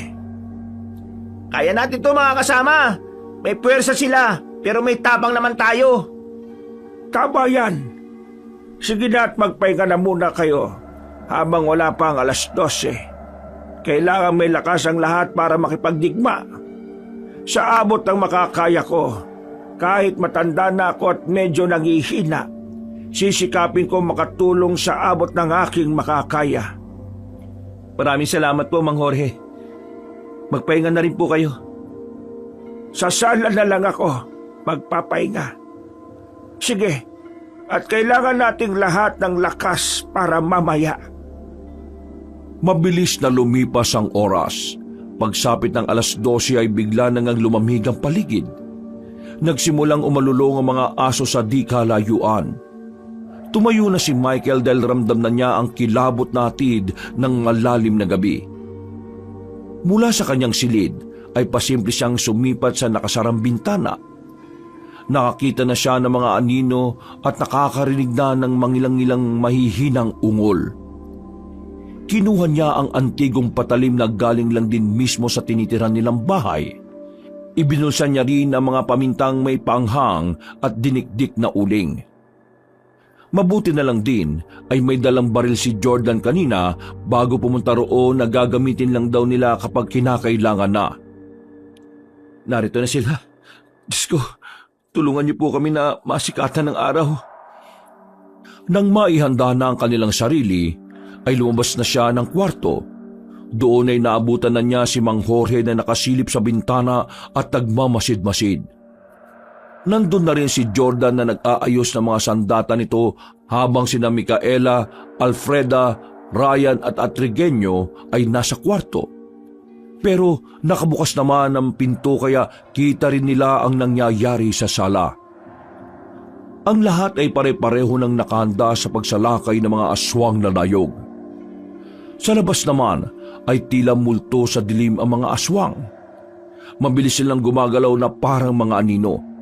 Kaya natin to mga kasama. May puwersa sila, pero may tapang naman tayo. Tama yan. Sige na at magpahinga na muna kayo habang wala pa ang 12:00. Kailangan may lakas ang lahat para makipagdigma. Sa abot ng makakaya ko, kahit matanda na ako at medyo nangihina, sisikapin ko makatulong sa abot ng aking makakaya. Maraming salamat po, Mang Jorge. Magpahinga na rin po kayo. Sa sala na lang ako magpapahinga. Sige, at kailangan nating lahat ng lakas para mamaya. Mabilis na lumipas ang oras. Pagsapit ng 12:00 ay bigla nang lumamig ang paligid. Nagsimulang umalulong ang mga aso sa di kalayuan. Tumayo na si Michael dahil ramdam na niya ang kilabot na hatid ng malalim na gabi. Mula sa kanyang silid ay pasimple siyang sumipat sa nakasarang bintana. Nakakita na siya ng mga anino at nakakarinig na ng mangilang-ilang mahihinang ungol. Kinuha niya ang antigong patalim na galing lang din mismo sa tinitiran nilang bahay. Ibinulsan niya rin ang mga pamintang may panghang at dinikdik na uling. Mabuti na lang din ay may dalang baril si Jordan kanina bago pumunta roon na gagamitin lang daw nila kapag kinakailangan na. Narito na sila. Diyos ko, tulungan niyo po kami na masikatan ng araw. Nang maihanda na ang kanilang sarili, ay lumabas na siya ng kwarto. Doon ay naabutan na niya si Mang Jorge na nakasilip sa bintana at nagmamasid-masid. Nandun na rin si Jordan na nag-aayos ng mga sandata nito habang sina Micaela, Alfreda, Ryan at Atrigenio ay nasa kwarto. Pero nakabukas naman ang pinto kaya kita rin nila ang nangyayari sa sala. Ang lahat ay pare-pareho nang nakahanda sa pagsalakay ng mga aswang na layog. Sa labas naman ay tila multo sa dilim ang mga aswang. Mabilis silang gumagalaw na parang mga anino.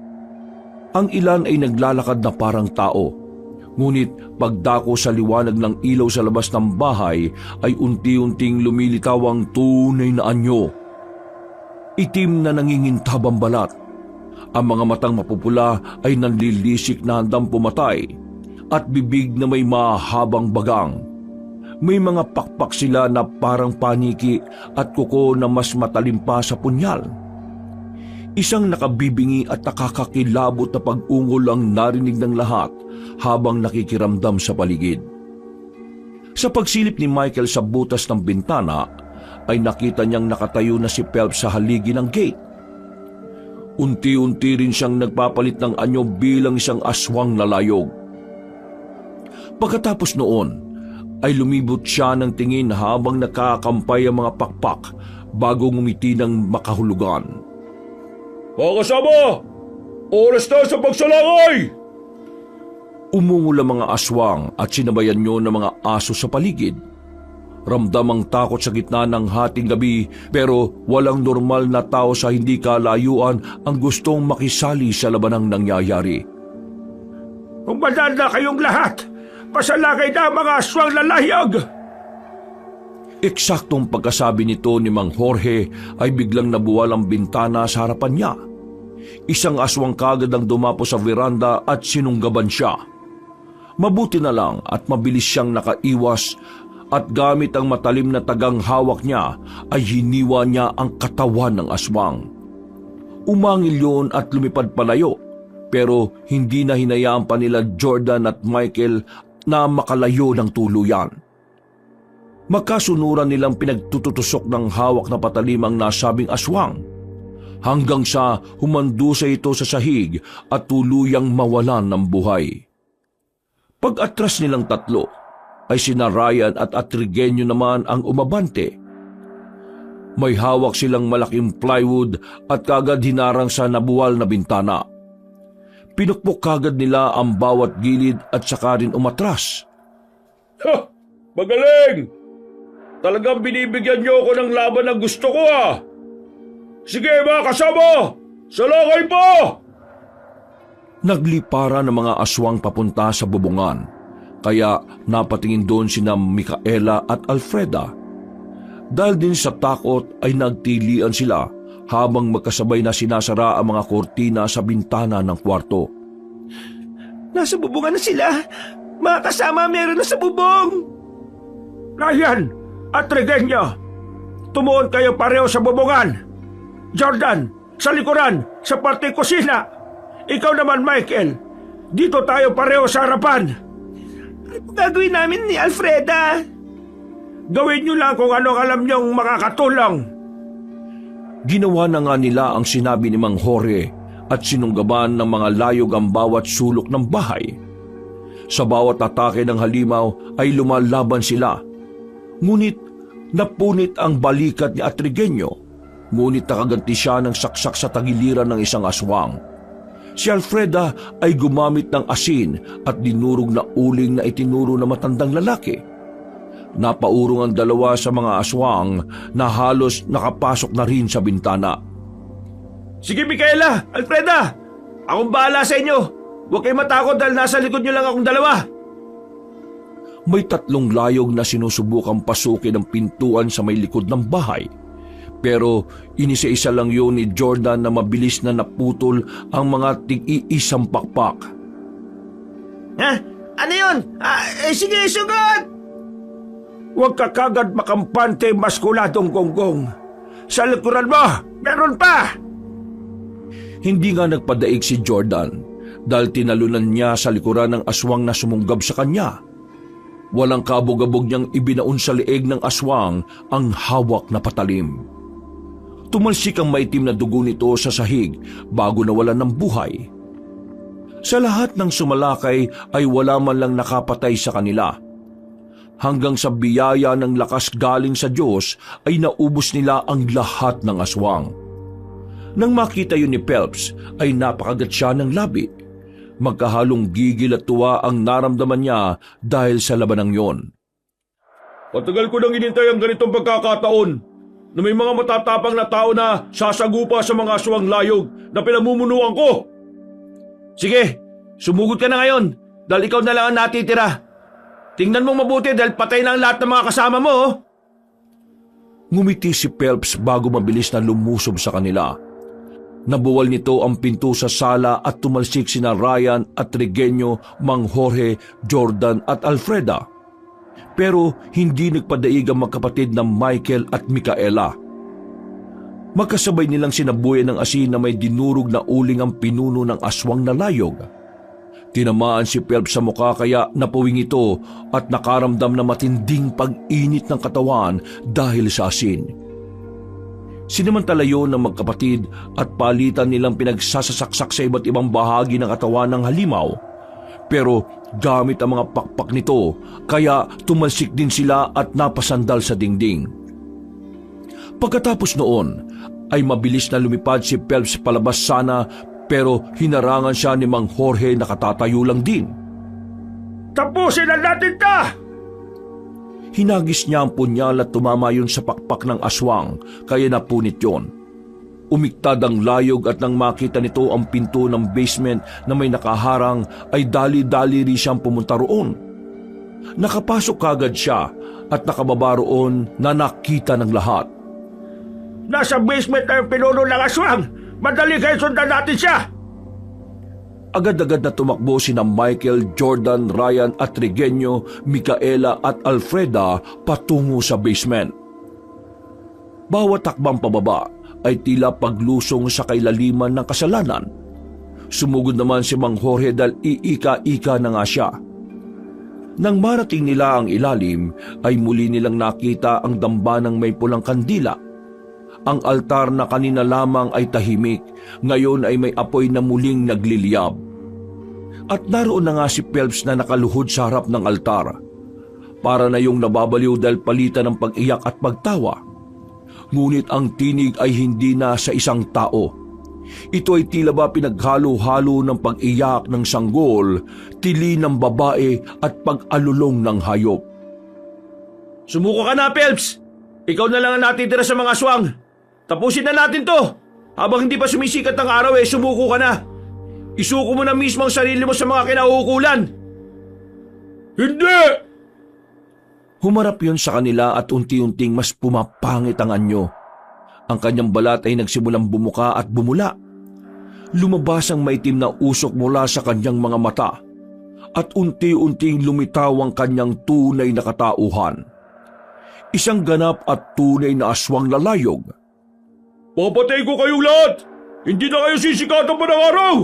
Ang ilan ay naglalakad na parang tao. Ngunit pagdako sa liwanag ng ilaw sa labas ng bahay ay unti-unting lumilitaw ang tunay na anyo. Itim na nangingintab ang balat. Ang mga matang mapupula ay nanlilisik na handang pumatay at bibig na may mahabang bagang. May mga pakpak sila na parang paniki at kuko na mas matalim pa sa punyal. Isang nakabibingi at nakakakilabot na pag-ungol ang narinig ng lahat habang nakikiramdam sa paligid. Sa pagsilip ni Michael sa butas ng bintana, ay nakita niyang nakatayo na si Phelps sa haligi ng gate. Unti-unti rin siyang nagpapalit ng anyo bilang isang aswang na layog. Pagkatapos noon, ay lumibot siya ng tingin habang nakakampay ang mga pakpak bago ngumiti ng makahulugan. Mga kasama! Oras na sa pagsalangay! Umungol ang mga aswang at sinabayan niyo ng mga aso sa paligid. Ramdam ang takot sa gitna ng hating gabi pero walang normal na tao sa hindi kalayuan ang gustong makisali sa labanang nangyayari. Umbandaan na kayong lahat! Pasalakay na ang mga aswang lalayag! Eksaktong pagkasabi nito ni Mang Jorge ay biglang nabuwal ang bintana sa harapan niya. Isang aswang kagad ang dumapo sa veranda at sinunggaban siya. Mabuti na lang at mabilis siyang nakaiwas at gamit ang matalim na tagang hawak niya ay hiniwa niya ang katawan ng aswang. Umangil yun at lumipad palayo pero hindi na hinayaan pa nila Jordan at Michael na makalayo ng tuluyan. Magkasunuran nilang pinagtututusok ng hawak na patalim ang nasabing aswang hanggang sa humandusa ito sa sahig at tuluyang mawalan ng buhay. Pag-atras nilang tatlo ay sina Ryan at Atrigenio naman ang umabante. May hawak silang malaking plywood at kagad hinarang sa nabuwal na bintana. Pinukpok kagad nila ang bawat gilid at saka rin umatras. Ha! Magaling! Talagang binibigyan niyo ako ng laban na gusto ko Sige mga kasama! Salakay po! Naglipara ng mga aswang papunta sa bubungan, kaya napatingin doon sina Micaela at Alfreda. Dahil din sa takot ay nagtilian sila habang magkasabay na sinasara ang mga kortina sa bintana ng kwarto. Nasa bubungan na sila. Mga kasama, meron na sa bubong. Ryan at Regenio, tumuon kayo pareho sa bubungan. Jordan, sa likuran, sa parte kusina. Ikaw naman, Michael, dito tayo pareho sa harapan. Ano gagawin namin ni Alfreda? Gawin niyo lang kung anong alam niyong makakatulong. Ginawa na nga nila ang sinabi ni Mang Jorge at sinunggaban ng mga layog ang bawat sulok ng bahay. Sa bawat atake ng halimaw ay lumalaban sila. Ngunit napunit ang balikat ni Atrigenio, ngunit nakaganti siya ng saksak sa tagiliran ng isang aswang. Si Alfreda ay gumamit ng asin at dinurog na uling na itinuro na matandang lalaki. Napaurong ang dalawa sa mga aswang na halos nakapasok na rin sa bintana. Sige, Micaela, Alfreda! Akong bahala sa inyo! Huwag kayong matakot dahil nasa likod nyo lang akong dalawa! May 3 layog na sinusubukang pasukin ang pintuan sa may likod ng bahay. Pero inisa-isa lang yun ni Jordan na mabilis na naputol ang mga tig-iisang pakpak. Ha? Ano yun? Sige, sugod! Huwag ka kagad makampante, maskuladong gonggong. Sa likuran mo, meron pa! Hindi nga nagpadaig si Jordan dahil tinalunan niya sa likuran ng aswang na sumunggab sa kanya. Walang kabog-abog niyang ibinaon sa leeg ng aswang ang hawak na patalim. Tumalsik ang maitim na dugo nito sa sahig bago nawalan ng buhay. Sa lahat ng sumalakay ay wala man lang nakapatay sa kanila. Hanggang sa biyaya ng lakas galing sa Diyos ay naubos nila ang lahat ng aswang. Nang makita yun ni Phelps ay napakagat siya ng labi. Magkahalong gigil at tuwa ang naramdaman niya dahil sa labanang yon. Patagal ko nang inintay ang ganitong pagkakataon na may mga matatapang na tao na sasagupa sa mga aswang layog na pinamumunuan ko. Sige, sumugod ka na ngayon dahil ikaw na lang ang natitira. Tingnan mong mabuti dahil patay na ang lahat ng mga kasama mo. Ngumiti si Phelps bago mabilis na lumusob sa kanila. Nabuwal nito ang pinto sa sala at tumalsik sina Ryan at Regenio, Mang Jorge, Jordan at Alfreda. Pero hindi nagpadaig ang magkapatid na Michael at Micaela. Magkasabay nilang sinabuyan ng asin na may dinurog na uling ang pinuno ng aswang na layog. Tinamaan si Phelps sa mukha kaya napawing ito at nakaramdam na matinding pag-init ng katawan dahil sa asin. Sinamantala yun ng magkapatid at palitan nilang pinagsasasaksak sa iba't ibang bahagi ng katawan ng halimaw. Pero gamit ang mga pakpak nito kaya tumalsik din sila at napasandal sa dingding. Pagkatapos noon ay mabilis na lumipad si Phelps palabas sana pero hinarangan siya ni Mang Jorge na katatayo lang din. Tapusin na natin ta! Hinagis niya ang punyal at tumama yun sa pakpak ng aswang kaya napunit yon. Umiktad ang layog at nang makita nito ang pinto ng basement na may nakaharang ay dali-dali rin siyang pumunta roon. Nakapasok kagad siya at nakababa roon na nakita ng lahat. Nasa basement na yung pinuno ng aswang! Madali kayo sundan natin siya! Agad-agad na tumakbo sina Michael, Jordan, Ryan at Regenio, Micaela at Alfreda patungo sa basement. Bawat takbang pababa ay tila paglusong sa kailaliman ng kasalanan. Sumugod naman si Mang Jorge dahil iika-ika na nga siya. Nang marating nila ang ilalim ay muli nilang nakita ang damba ng may pulang kandila. Ang altar na kanina lamang ay tahimik, ngayon ay may apoy na muling nagliliyab. At naroon na nga si Phelps na nakaluhod sa harap ng altar. Para na yung nababaliw dahil palitan ng pag-iyak at pagtawa. Ngunit ang tinig ay hindi na sa isang tao. Ito ay tila ba pinaghalo-halo ng pag-iyak ng sanggol, tili ng babae at pag-alulong ng hayop. Sumuko ka na, Phelps! Ikaw na lang ang natitira sa mga aswang! Tapusin na natin to! Habang hindi pa sumisikat ang araw sumuko ka na! Isuko mo na mismo ang sarili mo sa mga kinahukulan! Hindi! Humarap yun sa kanila at unti-unting mas pumapangit ang anyo. Ang kanyang balat ay nagsimulang bumuka at bumula. Lumabas ang maitim na usok mula sa kanyang mga mata at unti-unting lumitaw ang kanyang tunay na katauhan. Isang ganap at tunay na aswang lalayog. Papatay ko kayong lahat! Hindi na kayo sisikatan pa ng araw!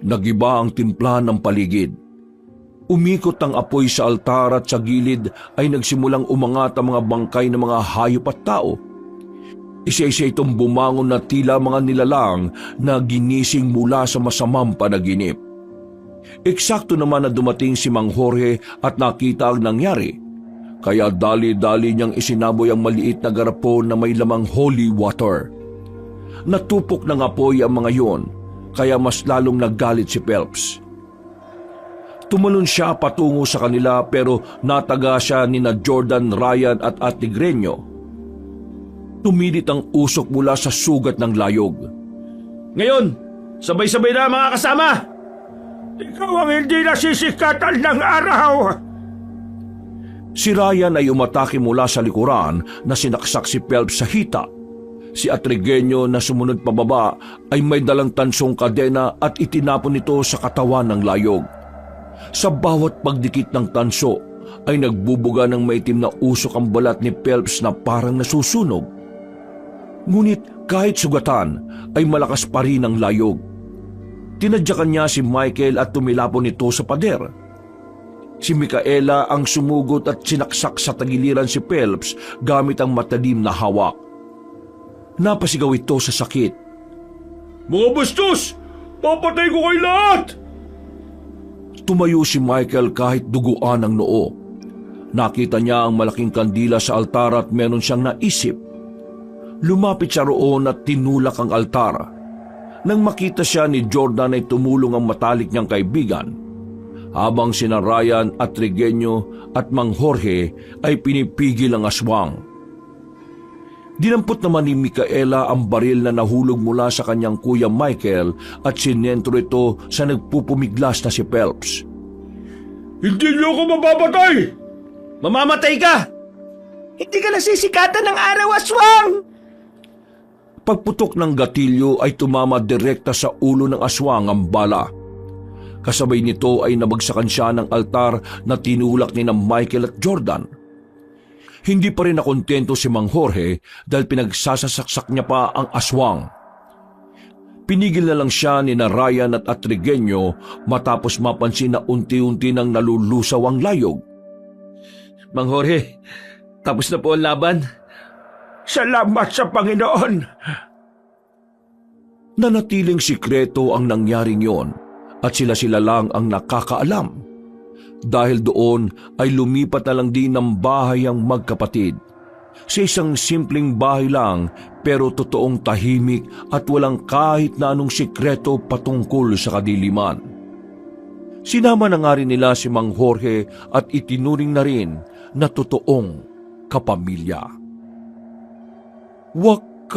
Nagiba ang timpla ng paligid. Umikot ang apoy sa altar at sa gilid ay nagsimulang umangat ang mga bangkay ng mga hayop at tao. Isa-isa itong bumangon na tila mga nilalang na ginising mula sa masamang panaginip. Eksakto naman na dumating si Mang Jorge at nakita ang nangyari. Kaya dali-dali niyang isinaboy ang maliit na garapon na may lamang holy water. Natupok ng apoy ang mga yon, kaya mas lalong naggalit si Phelps. Tumalon siya patungo sa kanila pero nataga siya ni na Jordan, Ryan at Atigreño. Tumilit ang usok mula sa sugat ng layog. Ngayon, sabay-sabay na mga kasama! Ikaw ang hindi nasisikatan ng araw. Si Ryan ay umatake mula sa likuran na sinaksak si Phelps sa hita. Si Atrigueño na sumunod pababa ay may dalang tansong kadena at itinapon ito sa katawan ng layog. Sa bawat pagdikit ng tanso ay nagbubuga ng maitim na usok ang balat ni Phelps na parang nasusunog. Ngunit kahit sugatan ay malakas pa rin ang layog. Tinadyakan niya si Michael at tumilapon ito sa pader. Si Micaela ang sumugot at sinaksak sa tagiliran si Phelps gamit ang matalim na hawak. Napasigaw ito sa sakit. Mga bastos! Papatay ko kayo lahat! Tumayo si Michael kahit duguan ang noo. Nakita niya ang malaking kandila sa altar at meron siyang naisip. Lumapit siya roon at tinulak ang altar. Nang makita siya ni Jordan ay tumulong ang matalik niyang kaibigan, habang sina Ryan, Atrigueño at Mang Jorge ay pinipigil ang aswang. Dinampot naman ni Micaela ang baril na nahulog mula sa kanyang kuya Michael at sinentro ito sa nagpupumiglas na si Phelps. Hindi niyo ako mapapatay! Mamamatay ka! Hindi ka nasisikatan ng araw, aswang! Pagputok ng gatilyo ay tumama direkta sa ulo ng aswang ang bala. Kasabay nito ay nabagsakan siya ng altar na tinulak ni na Michael at Jordan. Hindi pa rin nakontento si Mang Jorge dahil pinagsasasaksak niya pa ang aswang. Pinigil na lang siya ni na Ryan at Atrigueño matapos mapansin na unti-unti nang nalulusaw ang layog. Mang Jorge, tapos na po ang laban. Salamat sa Panginoon! Nanatiling sikreto ang nangyaring yon at sila-sila lang ang nakakaalam. Dahil doon ay lumipat na lang din ng bahay ang magkapatid. Sa isang simpleng bahay lang pero totoong tahimik at walang kahit na anong sikreto patungkol sa kadiliman. Sinama na nga rin nila si Mang Jorge at itinuring na rin na totoong kapamilya. Wakas!